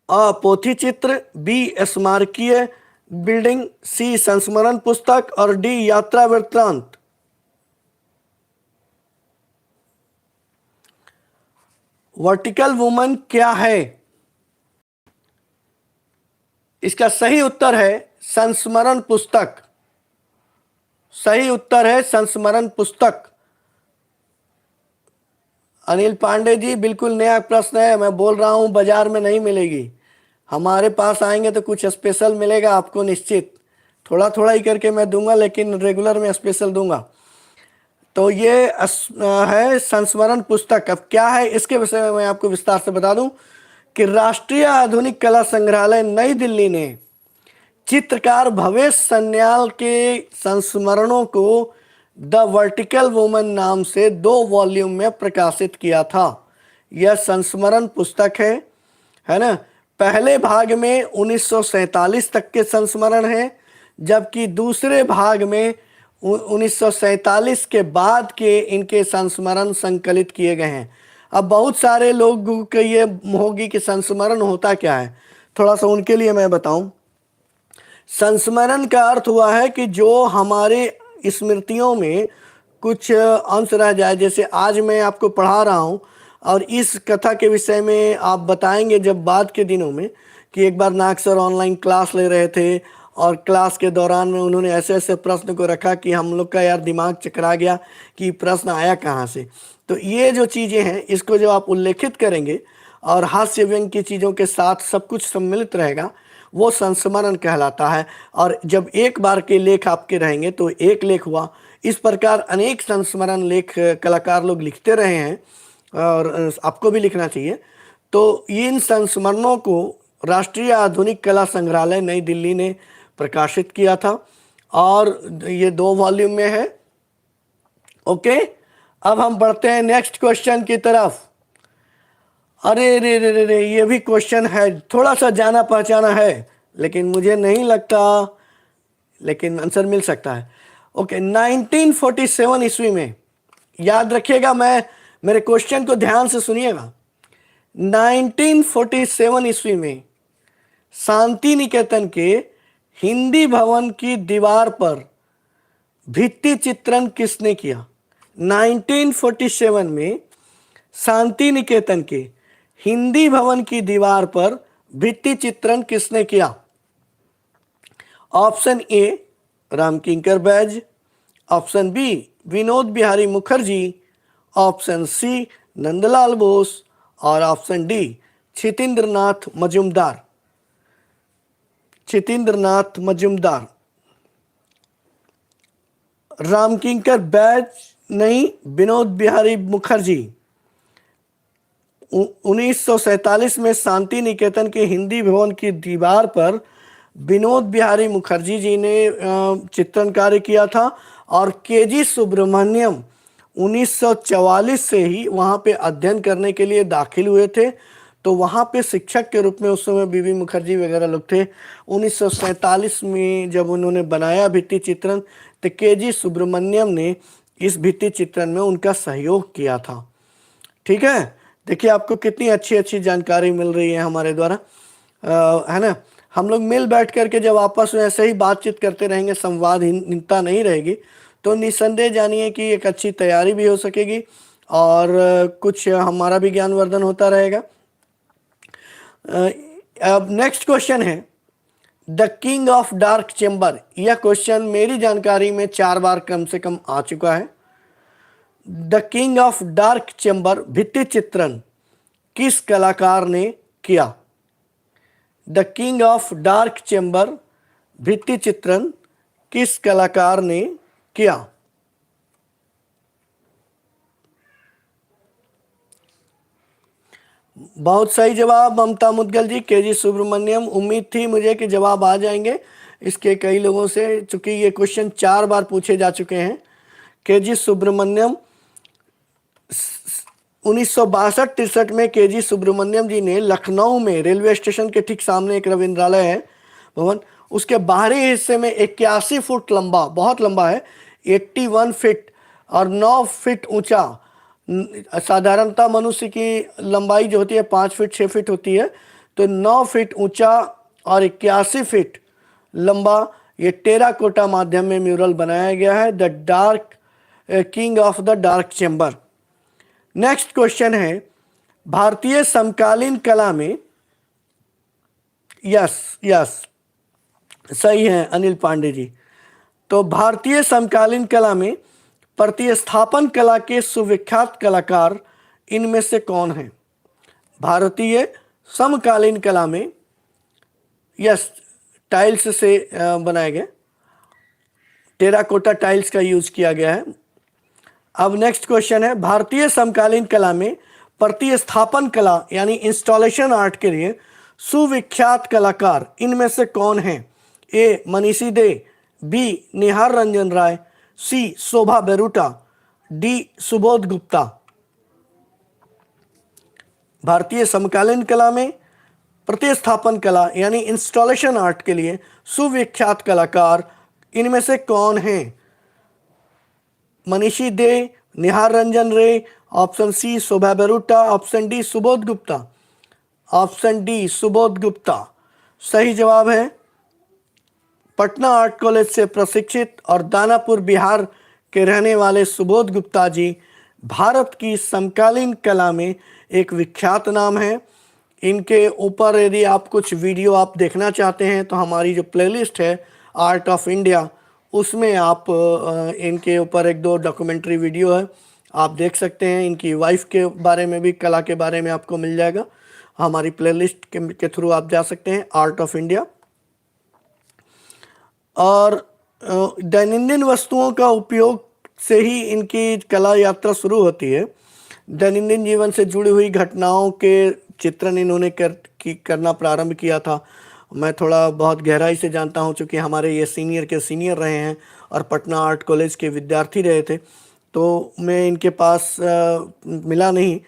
अपोथी चित्र, बी स्मारकीय बिल्डिंग, सी संस्मरण पुस्तक और डी यात्रा वृत्तांत। वर्टिकल वुमन क्या है? इसका सही उत्तर है संस्मरण पुस्तक। सही उत्तर है संस्मरण पुस्तक। अनिल पांडे जी, बिल्कुल नया प्रश्न है, मैं बोल रहा हूं बाजार में नहीं मिलेगी। हमारे पास आएंगे तो कुछ स्पेशल मिलेगा आपको निश्चित। थोड़ा थोड़ा ही करके मैं दूंगा, लेकिन रेगुलर में स्पेशल दूंगा। तो ये है संस्मरण पुस्तक। अब क्या है इसके विषय में मैं आपको विस्तार से बता दूं कि राष्ट्रीय आधुनिक कला संग्रहालय नई दिल्ली ने चित्रकार भवेश सन्याल के संस्मरणों को द वर्टिकल वुमन नाम से 2 वॉल्यूम में प्रकाशित किया था। यह संस्मरण पुस्तक है ना। पहले भाग में 1947 तक के संस्मरण हैं, जबकि दूसरे भाग में 1947 के बाद के इनके संस्मरण संकलित किए गए हैं। अब बहुत सारे लोगों को ये होगी कि संस्मरण होता क्या है, थोड़ा सा उनके लिए मैं बताऊं। संस्मरण का अर्थ हुआ है कि जो हमारे स्मृतियों में कुछ अंश रह जाए। जैसे आज मैं आपको पढ़ा रहा हूं और इस कथा के विषय में आप बताएंगे जब बाद के दिनों में, कि एक बार नाग सर ऑनलाइन क्लास ले रहे थे और क्लास के दौरान में उन्होंने ऐसे ऐसे प्रश्न को रखा कि हम लोग का यार दिमाग चकरा गया कि प्रश्न आया कहाँ से। तो ये जो चीज़ें हैं इसको जो आप उल्लेखित करेंगे और हास्य व्यंग की चीज़ों के साथ सब कुछ सम्मिलित रहेगा, वो संस्मरण कहलाता है। और जब एक बार के लेख आपके रहेंगे तो एक लेख हुआ। इस प्रकार अनेक संस्मरण लेख कलाकार लोग लिखते रहे हैं और आपको भी लिखना चाहिए। तो इन संस्मरणों को राष्ट्रीय आधुनिक कला संग्रहालय नई दिल्ली ने प्रकाशित किया था और ये 2 वॉल्यूम में है। ओके, अब हम बढ़ते हैं नेक्स्ट क्वेश्चन की तरफ। अरे रे रे रे रे, ये भी क्वेश्चन है, थोड़ा सा जाना पहचाना है, लेकिन मुझे नहीं लगता, लेकिन आंसर मिल सकता है। ओके, 1947 ईस्वी में, याद रखिएगा, मेरे क्वेश्चन को ध्यान से सुनिएगा। 1947 ईस्वी में शांति निकेतन के हिंदी भवन की दीवार पर भित्ति चित्रण किसने किया? 1947 में शांति निकेतन के हिंदी भवन की दीवार पर भित्ति चित्रण किसने किया? Option A Ramkinkar Baij, option B Vinod Bihari Mukherjee, option C Nandalal Bose और ऑप्शन डी छितेंद्रनाथ मजूमदार। छितेंद्रनाथ मजूमदार। रामकिंकर बैज नहीं, विनोद बिहारी मुखर्जी। 1947 में शांति निकेतन के हिंदी भवन की दीवार पर विनोद बिहारी मुखर्जी जी ने चित्रण कार्य किया था। और केजी सुब्रमण्यम 1944 से ही वहाँ पे अध्ययन करने के लिए दाखिल हुए थे। तो वहाँ पे शिक्षक के रूप में उस समय बीबी मुखर्जी वगैरह लोग थे। 1947 में जब उन्होंने बनाया भित्ति चित्रण, तो केजी सुब्रमण्यम ने इस भित्ति चित्रण में उनका सहयोग किया था। ठीक है, देखिए आपको कितनी अच्छी अच्छी जानकारी मिल रही है हमारे द्वारा, है ना। हम लोग मिल बैठ करके जब आपस में ऐसे ही बातचीत करते रहेंगे, संवादहीनता नहीं रहेगी, तो निसंदेह जानिए कि एक अच्छी तैयारी भी हो सकेगी और कुछ हमारा भी ज्ञानवर्धन होता रहेगा। अब नेक्स्ट क्वेश्चन है the king of dark chamber. यह क्वेश्चन मेरी जानकारी में 4 बार कम से कम आ चुका है। The king of dark chamber भित्ति चित्रण किस कलाकार ने किया? The king of dark chamber भित्ति चित्रण किस कलाकार ने किया? बहुत सही जवाब ममता मुदगल जी, केजी सुब्रमण्यम। उम्मीद थी मुझे कि जवाब आ जाएंगे इसके कई लोगों से, चूंकि ये क्वेश्चन 4 बार पूछे जा चुके हैं। केजी सुब्रमण्यम 1962-63 में केजी सुब्रमण्यम जी ने लखनऊ में रेलवे स्टेशन के ठीक सामने एक रविंद्रालय है भवन, उसके बाहरी हिस्से में 81 फुट लंबा, बहुत लंबा है, 81 फीट और 9 फीट ऊंचा। साधारणतः मनुष्य की लंबाई जो होती है 5 फीट 6 फीट होती है, तो 9 फीट ऊंचा और 81 फीट लंबा ये टेराकोटा माध्यम में म्यूरल बनाया गया है, the dark king of the dark chamber. Next question है भारतीय समकालीन कला में, यस सही है अनिल पांडे जी। तो भारतीय समकालीन कला में प्रतिस्थापन कला के सुविख्यात कलाकार इनमें से कौन है? भारतीय समकालीन कला में, यस, टाइल्स से बनाए गए, टेराकोटा टाइल्स का यूज किया गया है। अब नेक्स्ट क्वेश्चन है भारतीय समकालीन कला में प्रतिस्थापन कला यानी इंस्टॉलेशन आर्ट के लिए सुविख्यात कलाकार इनमें से कौन है? ए मनीषी दे, बी निहार रंजन राय, सी शोभा बेरुटा, डी सुबोध गुप्ता। भारतीय समकालीन कला में प्रतिस्थापन कला यानी इंस्टॉलेशन आर्ट के लिए सुविख्यात कलाकार इनमें से कौन है? मनीषी दे, Nihar Ranjan Ray, option C Shobha Broota, option D Subodh Gupta. Option D Subodh Gupta सही जवाब है। पटना आर्ट कॉलेज से प्रशिक्षित और दानापुर बिहार के रहने वाले सुबोध गुप्ता जी भारत की समकालीन कला में एक विख्यात नाम है। इनके ऊपर यदि आप कुछ वीडियो आप देखना चाहते हैं तो हमारी जो प्लेलिस्ट है आर्ट ऑफ इंडिया, उसमें आप इनके ऊपर 1-2 डॉक्यूमेंट्री वीडियो है, आप देख सकते हैं। इनकी वाइफ के बारे में भी, कला के बारे में आपको मिल जाएगा। हमारी प्लेलिस्ट के थ्रू आप जा सकते हैं, आर्ट ऑफ इंडिया। और दैनंदिन वस्तुओं का उपयोग से ही इनकी कला यात्रा शुरू होती है। दैनंदिन जीवन से जुड़ी हुई घटनाओं के चित्रण इन्होंने करना प्रारंभ किया था। मैं थोड़ा बहुत गहराई से जानता हूं, चूँकि हमारे ये सीनियर के सीनियर रहे हैं और पटना आर्ट कॉलेज के विद्यार्थी रहे थे, तो मैं इनके पास मिला नहीं,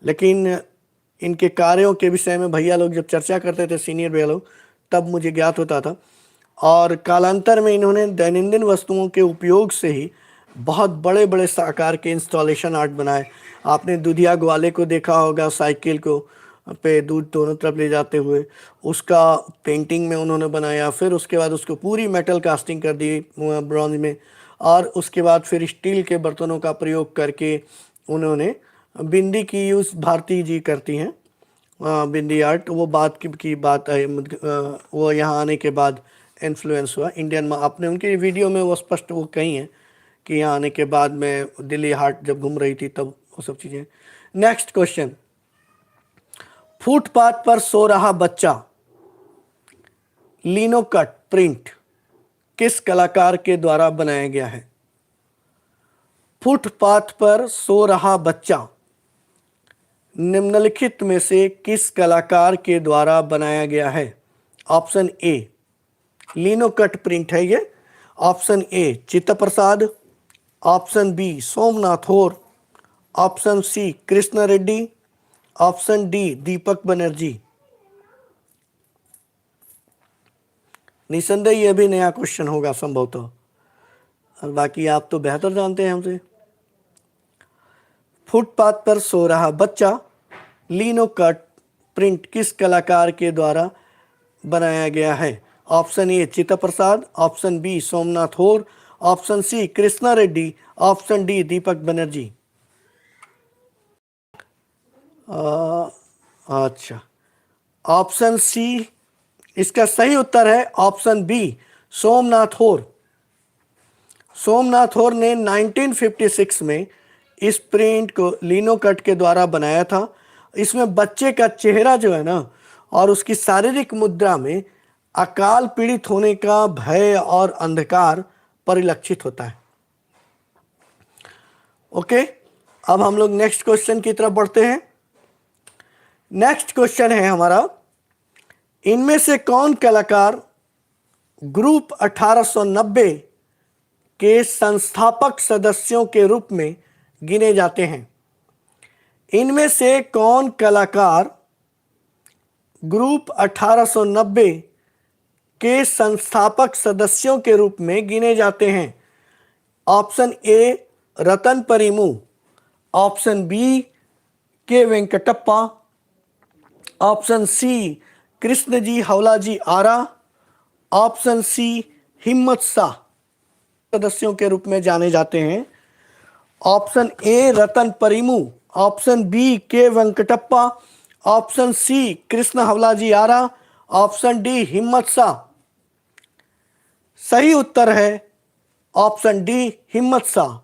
लेकिन इनके कार्यों के विषय में भैया लोग जब चर्चा करते थे, सीनियर भैया लोग, तब मुझे ज्ञात होता था। और कालांतर में इन्होंने दैनंदिन वस्तुओं के उपयोग से ही बहुत बड़े बड़े आकार के इंस्टॉलेशन आर्ट बनाए। आपने दूधिया ग्वाले को देखा होगा, साइकिल को पे दूध दोनों तरफ ले जाते हुए, उसका पेंटिंग में उन्होंने बनाया। फिर उसके बाद उसको पूरी मेटल कास्टिंग कर दी ब्रॉन्ज में, और उसके बाद फिर स्टील के बर्तनों का प्रयोग करके उन्होंने बिंदी की यूज़ भारती जी करती हैं, बिंदी आर्ट। वो बात की बात है, वो यहाँ आने के बाद इन्फ्लुएंस हुआ इंडियन में। आपने उनकी वीडियो में वो स्पष्ट वो कही हैं कि यहाँ आने के बाद में दिल्ली हाट जब घूम रही थी तब वो सब चीज़ें। नेक्स्ट क्वेश्चन, फुटपाथ पर सो रहा बच्चा लिनोकट प्रिंट किस कलाकार के द्वारा बनाया गया है? फुटपाथ पर सो रहा बच्चा निम्नलिखित में से किस कलाकार के द्वारा बनाया गया है? ऑप्शन ए लिनो कट प्रिंट है ये। ऑप्शन ए चित्त प्रसाद, option B Somnath Hore, option C Krishna Reddy, option D Deepak Banerjee. निसंदेह यह भी नया क्वेश्चन होगा संभवतः, और बाकी आप तो बेहतर जानते हैं हमसे। फुटपाथ पर सो रहा बच्चा लिनो कट प्रिंट किस कलाकार के द्वारा बनाया गया है? ऑप्शन ए चित्त प्रसाद, option B Somnath Hore, option C Krishna Reddy, option D Deepak Banerjee. अच्छा, ऑप्शन सी इसका सही उत्तर है। ऑप्शन बी सोमनाथ होर। सोमनाथ होर ने 1956 में इस प्रिंट को लिनो कट के द्वारा बनाया था। इसमें बच्चे का चेहरा जो है ना, और उसकी शारीरिक मुद्रा में अकाल पीड़ित होने का भय और अंधकार परिलक्षित होता है। ओके, अब हम लोग नेक्स्ट क्वेश्चन की तरफ बढ़ते हैं। नेक्स्ट क्वेश्चन है हमारा, इनमें से कौन कलाकार ग्रुप 1890 के संस्थापक सदस्यों के रूप में गिने जाते हैं? इनमें से कौन कलाकार ग्रुप 1890 के संस्थापक सदस्यों के रूप में गिने जाते हैं? Option A Ratan Parimoo, option B K Venkatappa, option C Krishnaji Howlaji Ara, option C Himmat Shah सदस्यों के रूप में जाने जाते हैं। Option A Ratan Parimoo, option B K Venkatappa, option C Krishna Howlaji Ara, option D Himmat Shah. सही उत्तर है ऑप्शन डी हिम्मत शाह।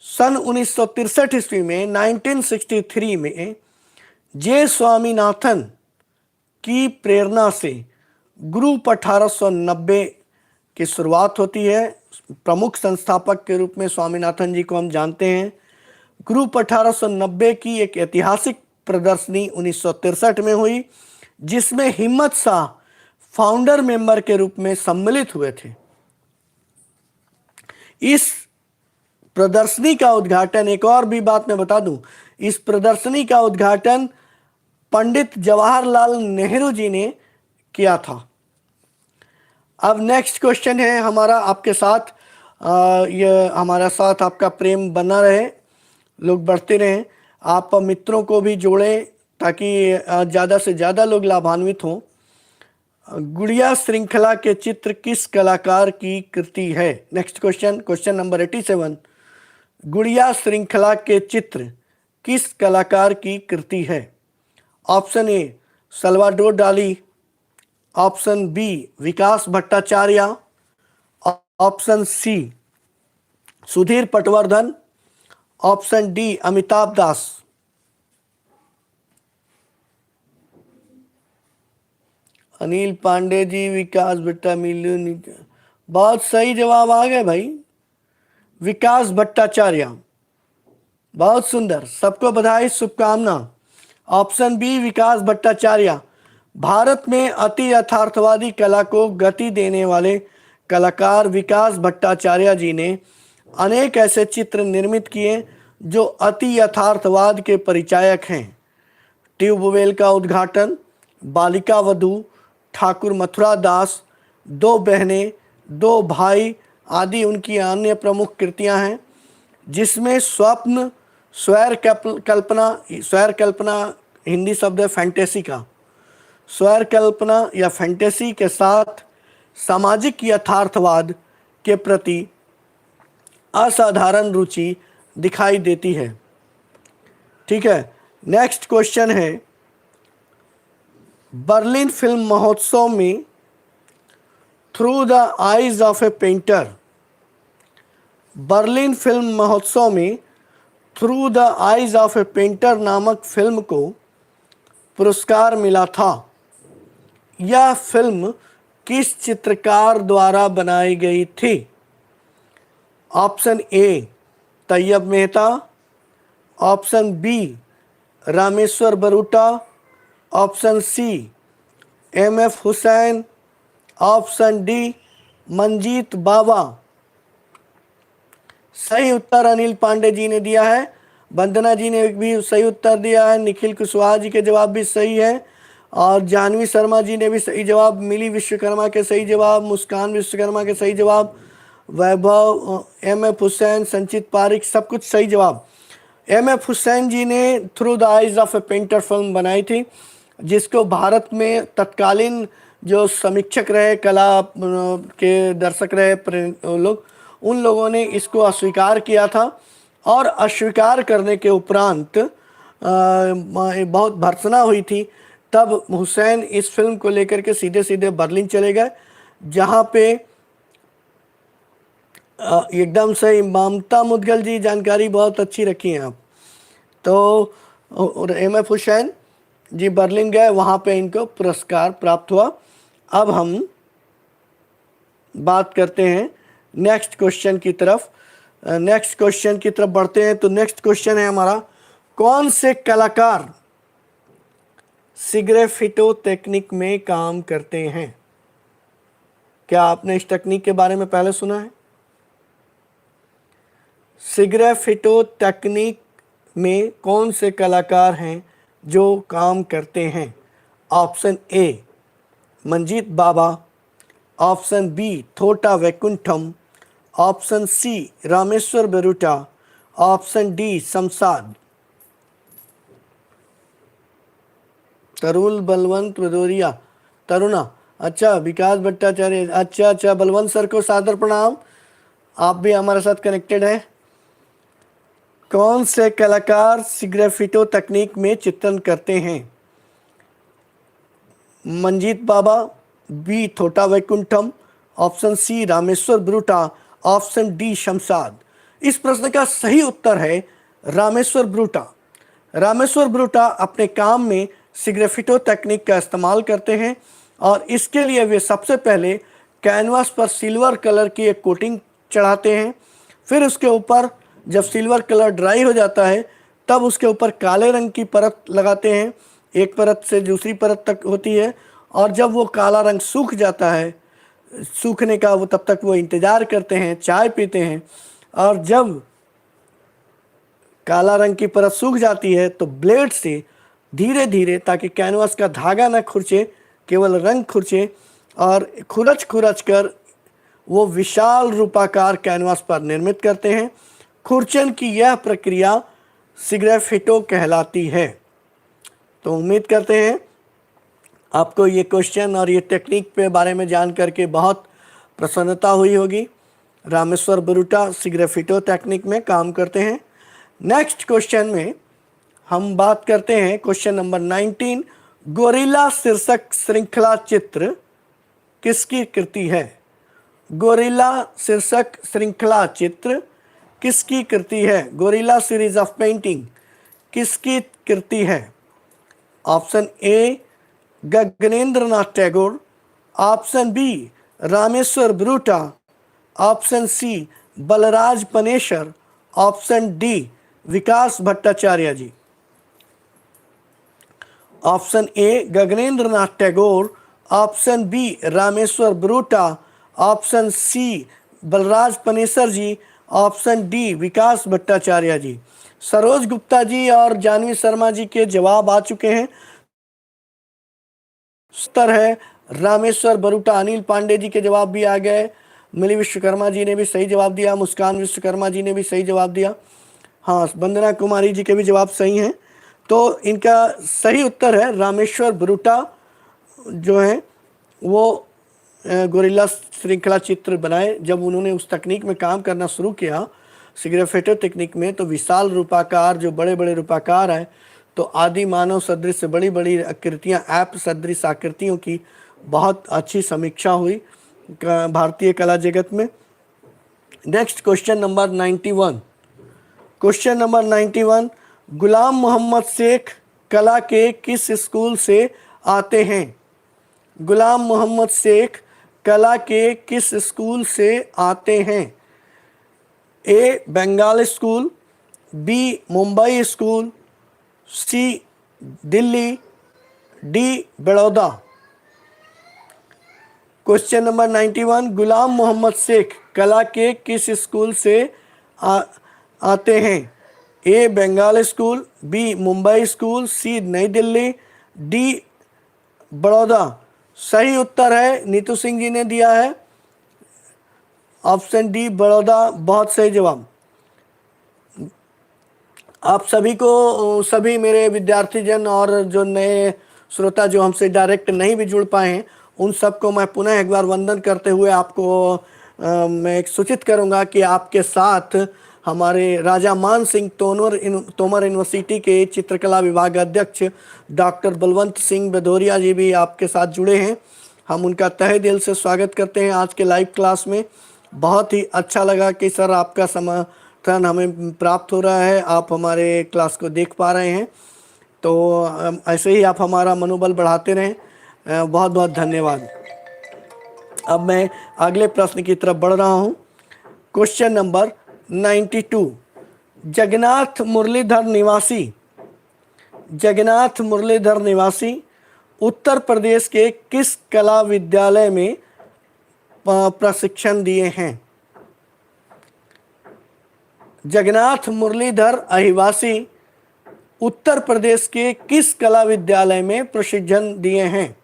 सन 1963 ईस्वी में 1963 में जे स्वामीनाथन की प्रेरणा से ग्रुप 1890 की शुरुआत होती है। प्रमुख संस्थापक के रूप में स्वामीनाथन जी को हम जानते हैं। ग्रुप 1890 की एक ऐतिहासिक प्रदर्शनी 1963 में हुई, जिसमें हिम्मत शाह फाउंडर मेंबर के रूप में सम्मिलित हुए थे। इस प्रदर्शनी का उद्घाटन, एक और भी बात मैं बता दूं, इस प्रदर्शनी का उद्घाटन पंडित जवाहरलाल नेहरू जी ने किया था। अब नेक्स्ट क्वेश्चन है हमारा आपके साथ, ये हमारा साथ आपका प्रेम बना रहे, लोग बढ़ते रहें, आप मित्रों को भी जोड़ें ताकि ज़्यादा से ज़्यादा लोग लाभान्वित हों। गुड़िया श्रृंखला के चित्र किस कलाकार की कृति है? Next question, question number 87। गुड़िया श्रृंखला के चित्र किस कलाकार की कृति है? Option A Salvador Dali, option B Vikas Bhattacharya, option C Sudhir Patwardhan, option D Amitabh Das. Anil Pandey ji, Vikas Bhatta मिलू, बहुत सही जवाब आ गए भाई, विकास भट्टाचार्य। बहुत सुंदर, सबको बधाई, शुभकामना। Option B Vikas Bhattacharya. भारत में अति यथार्थवादी कला को गति देने वाले कलाकार विकास भट्टाचार्य जी ने अनेक ऐसे चित्र निर्मित किए जो अति यथार्थवाद के परिचायक हैं। ट्यूबवेल का उद्घाटन, बालिका वधू, ठाकुर मथुरा दास, दो बहनें, दो भाई आदि उनकी अन्य प्रमुख कृतियां हैं, जिसमें स्वप्न, स्वैर कल्पना हिंदी शब्द है फैंटेसी का, स्वैर कल्पना या फैंटेसी के साथ सामाजिक यथार्थवाद के प्रति असाधारण रुचि दिखाई देती है। ठीक है, नेक्स्ट क्वेश्चन है, बर्लिन फिल्म महोत्सव में through the eyes of A painter, Berlin film महोत्सव में through the eyes of A painter नामक फिल्म को पुरस्कार मिला था। यह फिल्म किस चित्रकार द्वारा बनाई गई थी? Option A Tyeb Mehta, option B Rameshwar Broota, option C M F. Husain, option D Manjit Bawa. सही उत्तर अनिल पांडे जी ने दिया है, वंदना जी ने भी सही उत्तर दिया है, निखिल कुशवाहा जी के जवाब भी सही है, और जानवी शर्मा जी ने भी सही जवाब, मिली विश्वकर्मा के सही जवाब, मुस्कान विश्वकर्मा के सही जवाब, वैभव, एम.एफ. हुसैन, संचित पारिक, सब कुछ सही जवाब। एम.एफ. हुसैन जी ने through the eyes of A painter film बनाई थी, जिसको भारत में तत्कालीन जो समीक्षक रहे, कला के दर्शक रहे लोग, उन लोगों ने इसको अस्वीकार किया था, और अस्वीकार करने के उपरांत बहुत भर्त्सना हुई थी। तब हुसैन इस फिल्म को लेकर के सीधे सीधे बर्लिन चले गए, जहाँ पे एकदम सही ममता मुदगल जी, जानकारी बहुत अच्छी रखी हैं आप। तो एम.एफ. हुसैन जी बर्लिन गए, वहाँ पे इनको पुरस्कार प्राप्त हुआ। अब हम बात करते हैं नेक्स्ट क्वेश्चन की तरफ। नेक्स्ट क्वेश्चन की तरफ बढ़ते हैं। तो नेक्स्ट क्वेश्चन है हमारा, कौन से कलाकार सिग्रेफिटो टेक्निक में काम करते हैं? क्या आपने इस टेक्निक के बारे में पहले सुना है? सिग्रेफिटो टेक्निक में कौन से कलाकार हैं जो काम करते हैं? Option A Manjit Bawa, option B Thota Vaikuntham, option C Rameshwar Broota, option D Shamshad. तरुल बलवंत भदौरिया, तरुणा, अच्छा विकास भट्टाचार्य, अच्छा बलवंत सर को सादर प्रणाम, आप भी हमारे साथ कनेक्टेड हैं। कौन से कलाकार सिग्रेफिटो तकनीक में चित्रण करते हैं? मंजीत बाबा, B Thota Vaikuntham, option C Rameshwar Broota, option D Shamshad. इस प्रश्न का सही उत्तर है रामेश्वर ब्रूटा। रामेश्वर ब्रूटा अपने काम में सिग्रेफिटो तकनीक का इस्तेमाल करते हैं, और इसके लिए वे सबसे पहले कैनवास पर सिल्वर कलर की एक कोटिंग चढ़ाते हैं। फिर उसके ऊपर जब सिल्वर कलर ड्राई हो जाता है, तब उसके ऊपर काले रंग की परत लगाते हैं, एक परत से दूसरी परत तक होती है। और जब वो काला रंग सूख जाता है, सूखने का वो तब तक वो इंतज़ार करते हैं, चाय पीते हैं, और जब काला रंग की परत सूख जाती है तो ब्लेड से धीरे धीरे, ताकि कैनवास का धागा न खुरचे, केवल रंग खुरचे, और खुरच खुरच कर वो विशाल रूपाकार कैनवास पर निर्मित करते हैं। खुरचन की यह प्रक्रिया सिग्रेफिटो कहलाती है। तो उम्मीद करते हैं आपको ये क्वेश्चन और ये टेक्निक पे बारे में जान करके बहुत प्रसन्नता हुई होगी। रामेश्वर बरूटा सिग्रेफिटो टेक्निक में काम करते हैं। नेक्स्ट क्वेश्चन में हम बात करते हैं क्वेश्चन नंबर 19, गोरिल्ला शीर्षक श्रृंखला चित्र किसकी कृति है? गोरिल्ला शीर्षक श्रृंखला चित्र किसकी कृति है? गोरिल्ला सीरीज ऑफ पेंटिंग किसकी कृति है? Option A Gaganendra Nath Tagore, option B Rameshwar Broota, option C Balraj Panesar, option D Vikas Bhattacharya ji. Option A Gaganendra Nath Tagore, option B Rameshwar Broota, option C Balraj Panesar ji, option D Vikas Bhattacharya ji. Saroj Gupta ji और जानवी शर्मा जी के जवाब आ चुके हैं। उत्तर है रामेश्वर बरूटा। अनिल पांडे जी के जवाब भी आ गए, मिली विश्वकर्मा जी ने भी सही जवाब दिया, मुस्कान विश्वकर्मा जी ने भी सही जवाब दिया, हाँ वंदना कुमारी जी के भी जवाब सही हैं। तो इनका सही उत्तर है रामेश्वर बरूटा जो है वो गोरिल्ला श्रृंखला चित्र बनाए। जब उन्होंने उस तकनीक में काम करना शुरू किया सिग्रेफिटो तकनीक में, तो विशाल रूपाकार जो बड़े बड़े रूपाकार हैं, तो आदि मानव सदृश से बड़ी बड़ी आकृतियाँ, ऐप सदृश आकृतियों की बहुत अच्छी समीक्षा हुई भारतीय कला जगत में। Next question number 91। Question number 91, Ghulam Mohammed Sheikh कला के किस स्कूल से आते हैं? गुलाम मोहम्मद शेख कला के किस स्कूल से आते हैं? A Bengal school, B Mumbai school, C Delhi, D Baroda. Question number 91, Ghulam Mohammed Sheikh कला के किस स्कूल से आते हैं? A Bengal school, B Mumbai school, C Nai Delhi, D Baroda. सही उत्तर है, नीतू सिंह जी ने दिया है ऑप्शन डी बड़ौदा, बहुत सही जवाब। आप सभी को, सभी मेरे विद्यार्थी जन और जो नए श्रोता जो हमसे डायरेक्ट नहीं भी जुड़ पाए हैं, उन सबको मैं पुनः एक बार वंदन करते हुए आपको मैं एक सूचित करूंगा कि आपके साथ हमारे राजा मान सिंह तोमर यूनिवर्सिटी के चित्रकला विभाग अध्यक्ष डॉक्टर बलवंत सिंह भदौरिया जी भी आपके साथ जुड़े हैं। हम उनका तहे दिल से स्वागत करते हैं आज के लाइव क्लास में। बहुत ही अच्छा लगा कि सर आपका समर्थन हमें प्राप्त हो रहा है, आप हमारे क्लास को देख पा रहे हैं, तो ऐसे ही आप हमारा मनोबल बढ़ाते रहें। बहुत बहुत धन्यवाद। अब मैं अगले प्रश्न की तरफ बढ़ रहा हूं। क्वेश्चन नंबर 92, जगन्नाथ मुरलीधर निवासी उत्तर प्रदेश के किस कला विद्यालय में प्रशिक्षण दिए हैं? जगन्नाथ मुरलीधर अहिवासी उत्तर प्रदेश के किस कला विद्यालय में प्रशिक्षण दिए हैं?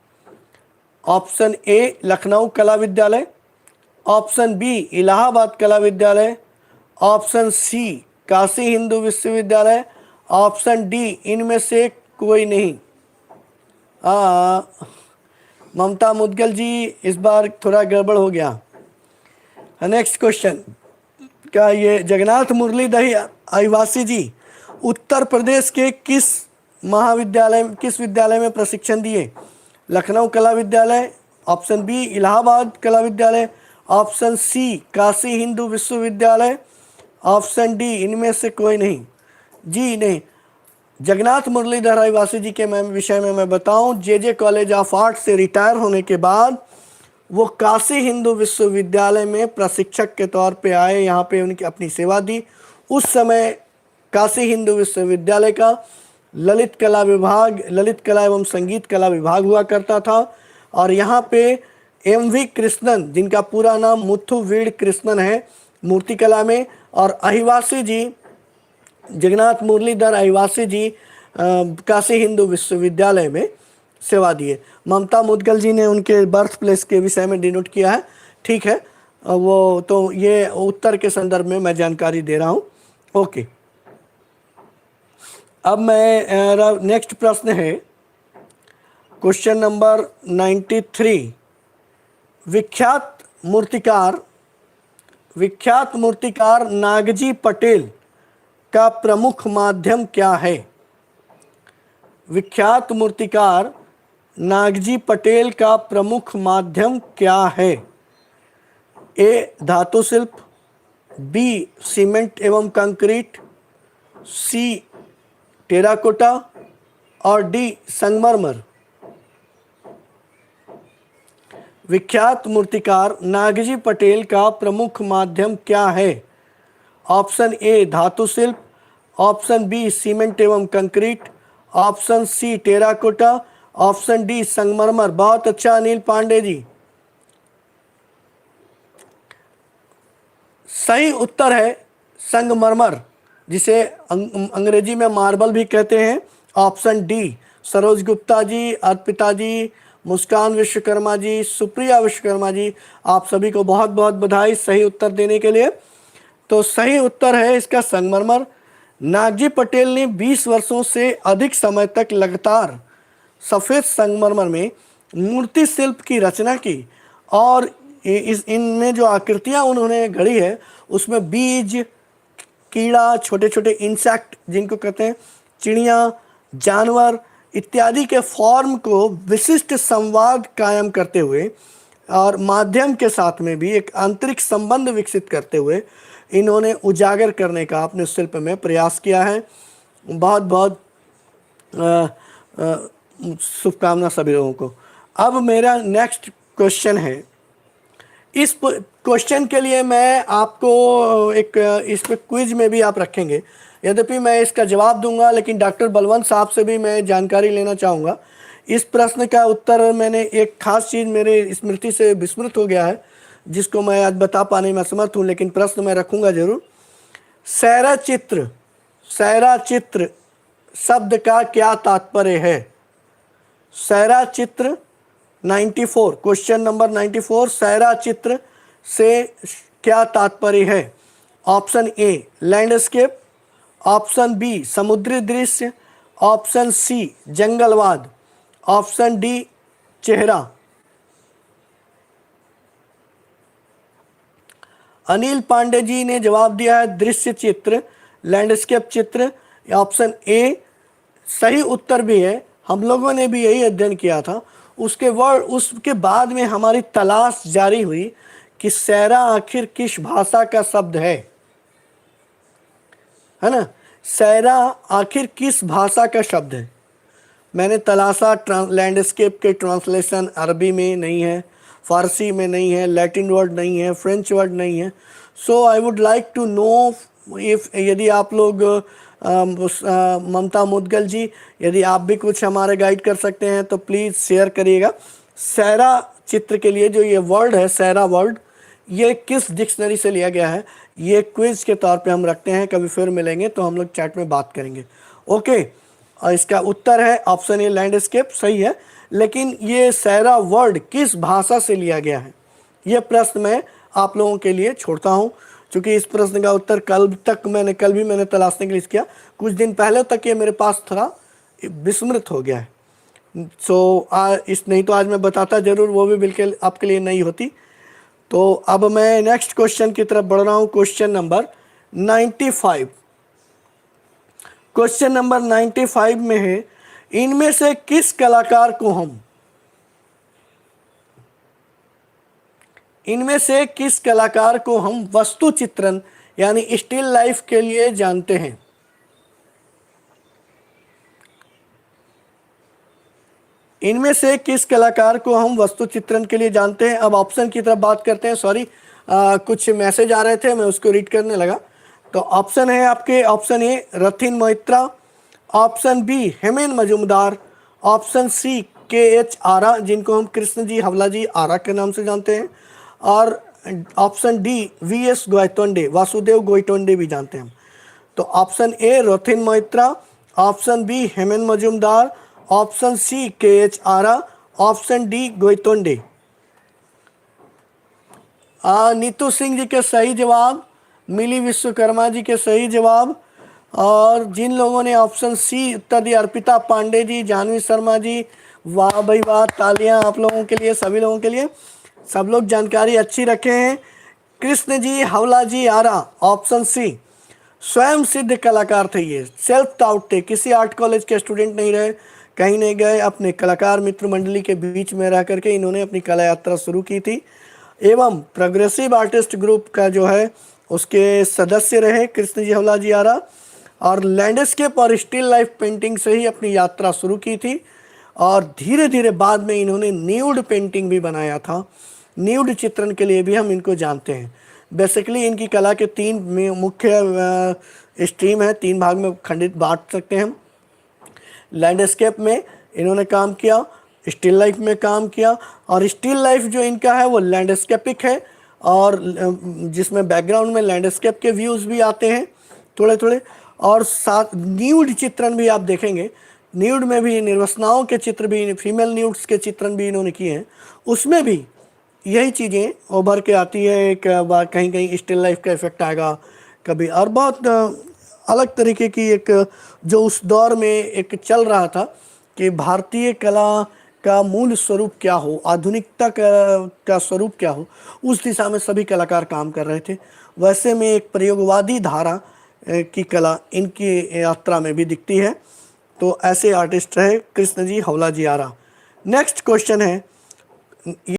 ऑप्शन ए लखनऊ कला विद्यालय, ऑप्शन बी इलाहाबाद कला विद्यालय, ऑप्शन सी काशी हिंदू विश्वविद्यालय, ऑप्शन डी इनमें से कोई नहीं। ममता मुदगल जी, इस बार थोड़ा गड़बड़ हो गया। नेक्स्ट क्वेश्चन, क्या ये जगन्नाथ मुरलीधर अहिवासी जी उत्तर प्रदेश के किस विद्यालय में प्रशिक्षण दिए? लखनऊ कला विद्यालय, ऑप्शन बी इलाहाबाद कला विद्यालय, ऑप्शन सी काशी हिंदू विश्वविद्यालय, ऑप्शन डी इनमें से कोई नहीं। जी नहीं, जगन्नाथ मुरलीधर अहिवासी जी के विषय में मैं बताऊं, जे कॉलेज ऑफ आर्ट से रिटायर होने के बाद वो काशी हिंदू विश्वविद्यालय में प्रशिक्षक के तौर पे आए, यहाँ पे उनकी अपनी सेवा दी। उस समय काशी हिंदू विश्वविद्यालय का ललित कला एवं संगीत कला विभाग हुआ करता था, और यहाँ पे एम.वी. कृष्णन, जिनका पूरा नाम मुथु वीर कृष्णन है मूर्तिकला में, और अहिवासी जी जगन्नाथ मुरलीधर अहिवासी जी काशी हिंदू विश्वविद्यालय में सेवा दिए। ममता मुदगल जी ने उनके बर्थ प्लेस के विषय में डिनोट किया है, ठीक है, वो तो ये उत्तर के संदर्भ में मैं जानकारी दे रहा हूँ। ओके, अब मैं नेक्स्ट प्रश्न है क्वेश्चन नंबर 93, विख्यात मूर्तिकार नागजी पटेल का प्रमुख माध्यम क्या है? विख्यात मूर्तिकार नागजी पटेल का प्रमुख माध्यम क्या है? ए धातु शिल्प, बी सीमेंट एवं कंक्रीट, सी टेराकोटा और डी संगमरमर। विख्यात मूर्तिकार नागजी पटेल का प्रमुख माध्यम क्या है? ऑप्शन ए धातु शिल्प, ऑप्शन बी सीमेंट एवं कंक्रीट, option C terracotta, option D संगमरमर। बहुत अच्छा अनिल पांडे जी, सही उत्तर है संगमरमर, जिसे अंग्रेजी में मार्बल भी कहते हैं। ऑप्शन डी सरोज गुप्ता जी, अर्पिता जी, मुस्कान विश्वकर्मा जी, सुप्रिया विश्वकर्मा जी, आप सभी को बहुत बहुत बधाई सही उत्तर देने के लिए। तो सही उत्तर है इसका संगमरमर। नागजी पटेल ने 20 वर्षों से अधिक समय तक लगातार सफ़ेद संगमरमर में मूर्ति शिल्प की रचना की, और इनमें जो आकृतियां उन्होंने गढ़ी है उसमें बीज, कीड़ा, छोटे छोटे इंसेक्ट जिनको कहते हैं, चिड़िया, जानवर इत्यादि के फॉर्म को विशिष्ट संवाद कायम करते हुए और माध्यम के साथ में भी एक आंतरिक संबंध विकसित करते हुए इन्होंने उजागर करने का अपने शिल्प में प्रयास किया है। बहुत बहुत शुभकामना सभी लोगों को। अब मेरा नेक्स्ट क्वेश्चन है, इस क्वेश्चन के लिए मैं आपको एक इस पे क्विज में भी आप रखेंगे, यद्यपि मैं इसका जवाब दूंगा, लेकिन डॉक्टर बलवंत साहब से भी मैं जानकारी लेना चाहूँगा। इस प्रश्न का उत्तर मैंने एक खास चीज़ मेरे स्मृति से विस्मृत हो गया है, जिसको मैं आज बता पाने में असमर्थ हूँ, लेकिन प्रश्न मैं रखूँगा जरूर। सैरा चित्र शब्द का क्या तात्पर्य है? सैरा चित्र 94, क्वेश्चन नंबर 94, सैरा चित्र से क्या तात्पर्य है? Option A landscape, option B समुद्री दृश्य, ऑप्शन सी जंगलवाद, ऑप्शन डी चेहरा। अनिल पांडे जी ने जवाब दिया है दृश्य चित्र, लैंडस्केप चित्र। ऑप्शन ए सही उत्तर भी है, हम लोगों ने भी यही अध्ययन किया था। उसके बाद में हमारी तलाश जारी हुई कि सैरा आखिर किस भाषा का शब्द है ना? सैरा आखिर किस भाषा का शब्द है? मैंने तलाशा, लैंडस्केप के ट्रांसलेशन अरबी में नहीं है, फारसी में नहीं है, लैटिन वर्ड नहीं है, फ्रेंच वर्ड नहीं है। So I would like to know if, यदि आप लोग ममता मुदगल जी, यदि आप भी कुछ हमारे गाइड कर सकते हैं तो प्लीज़ शेयर करिएगा। सैरा चित्र के लिए जो ये वर्ड है, सैरा वर्ड, ये किस डिक्शनरी से लिया गया है? ये क्विज के तौर पे हम रखते हैं, कभी फिर मिलेंगे तो हम लोग चैट में बात करेंगे। ओके, और इसका उत्तर है ऑप्शन ए लैंडस्केप, सही है। लेकिन ये सैरा वर्ड किस भाषा से लिया गया है, ये प्रश्न मैं आप लोगों के लिए छोड़ता हूँ, क्योंकि इस प्रश्न का उत्तर कल भी मैंने तलाशने के लिए किया, कुछ दिन पहले तक ये मेरे पास थोड़ा विस्मृत हो गया है। नहीं तो आज मैं बताता जरूर, वो भी बिल्कुल आपके लिए नहीं होती। तो अब मैं नेक्स्ट क्वेश्चन की तरफ बढ़ रहा हूँ, क्वेश्चन नंबर 95। क्वेश्चन नंबर 95 में है, इनमें से किस कलाकार को हम वस्तु चित्रण यानी स्टिल लाइफ के लिए जानते हैं? इनमें से किस कलाकार को हम वस्तु चित्रण के लिए जानते हैं? अब ऑप्शन की तरफ बात करते हैं। सॉरी, कुछ मैसेज आ रहे थे, मैं उसको रीड करने लगा। तो ऑप्शन है आपके, option A Rathin Moitra, option B Hemen Majumdar, option C KH Ara, जिनको हम कृष्ण जी हवला जी आरा के नाम से जानते हैं, और option D VS Gaitonde, Vasudev Gaitonde भी जानते हैं हम। तो option A Rathin Moitra, option B Hemen Majumdar, option C KH Ara, option D Gaitonde. Neetu Singh ji के सही जवाब, मिली विश्वकर्मा जी के सही जवाब, और जिन लोगों ने ऑप्शन सी उत्तर दिया, अर्पिता पांडे जी, जानवी शर्मा जी, वाह भाई वाह, तालियां आप लोगों के लिए, सभी लोगों के लिए। सब लोग जानकारी अच्छी रखे हैं। कृष्ण जी हवला जी आरा, ऑप्शन सी, स्वयं सिद्ध कलाकार थे, ये सेल्फ टाउट थे, किसी आर्ट कॉलेज के स्टूडेंट नहीं रहे, कहीं नहीं गए, अपने कलाकार मित्र मंडली के बीच में रह करके इन्होंने अपनी कला यात्रा शुरू की थी, एवं प्रोग्रेसिव आर्टिस्ट ग्रुप का जो है उसके सदस्य रहे कृष्ण जी हवला जी आरा, और लैंडस्केप और स्टिल लाइफ पेंटिंग से ही अपनी यात्रा शुरू की थी, और धीरे धीरे बाद में इन्होंने न्यूड पेंटिंग भी बनाया था। न्यूड चित्रण के लिए भी हम इनको जानते हैं। बेसिकली इनकी कला के तीन मुख्य स्ट्रीम है, तीन भाग में खंडित बांट सकते हैं हम। लैंडस्केप में इन्होंने काम किया, स्टिल लाइफ में काम किया, और स्टिल लाइफ जो इनका है वो लैंडस्केपिक है, और जिसमें बैकग्राउंड में लैंडस्केप के व्यूज़ भी आते हैं थोड़े थोड़े, और साथ न्यूड चित्रण भी आप देखेंगे। न्यूड में भी निर्वसनाओं के चित्र भी, फीमेल न्यूड्स के चित्रण भी इन्होंने किए हैं, उसमें भी यही चीज़ें उभर के आती है। एक कहीं कहीं स्टिल लाइफ का इफेक्ट आएगा कभी, और बहुत अलग तरीके की एक जो उस दौर में एक चल रहा था कि भारतीय कला का मूल स्वरूप क्या हो, आधुनिकता का स्वरूप क्या हो, उस दिशा में सभी कलाकार काम कर रहे थे। वैसे में एक प्रयोगवादी धारा की कला इनकी यात्रा में भी दिखती है। तो ऐसे आर्टिस्ट रहे कृष्ण जी हवला जी आरा। नेक्स्ट क्वेश्चन है,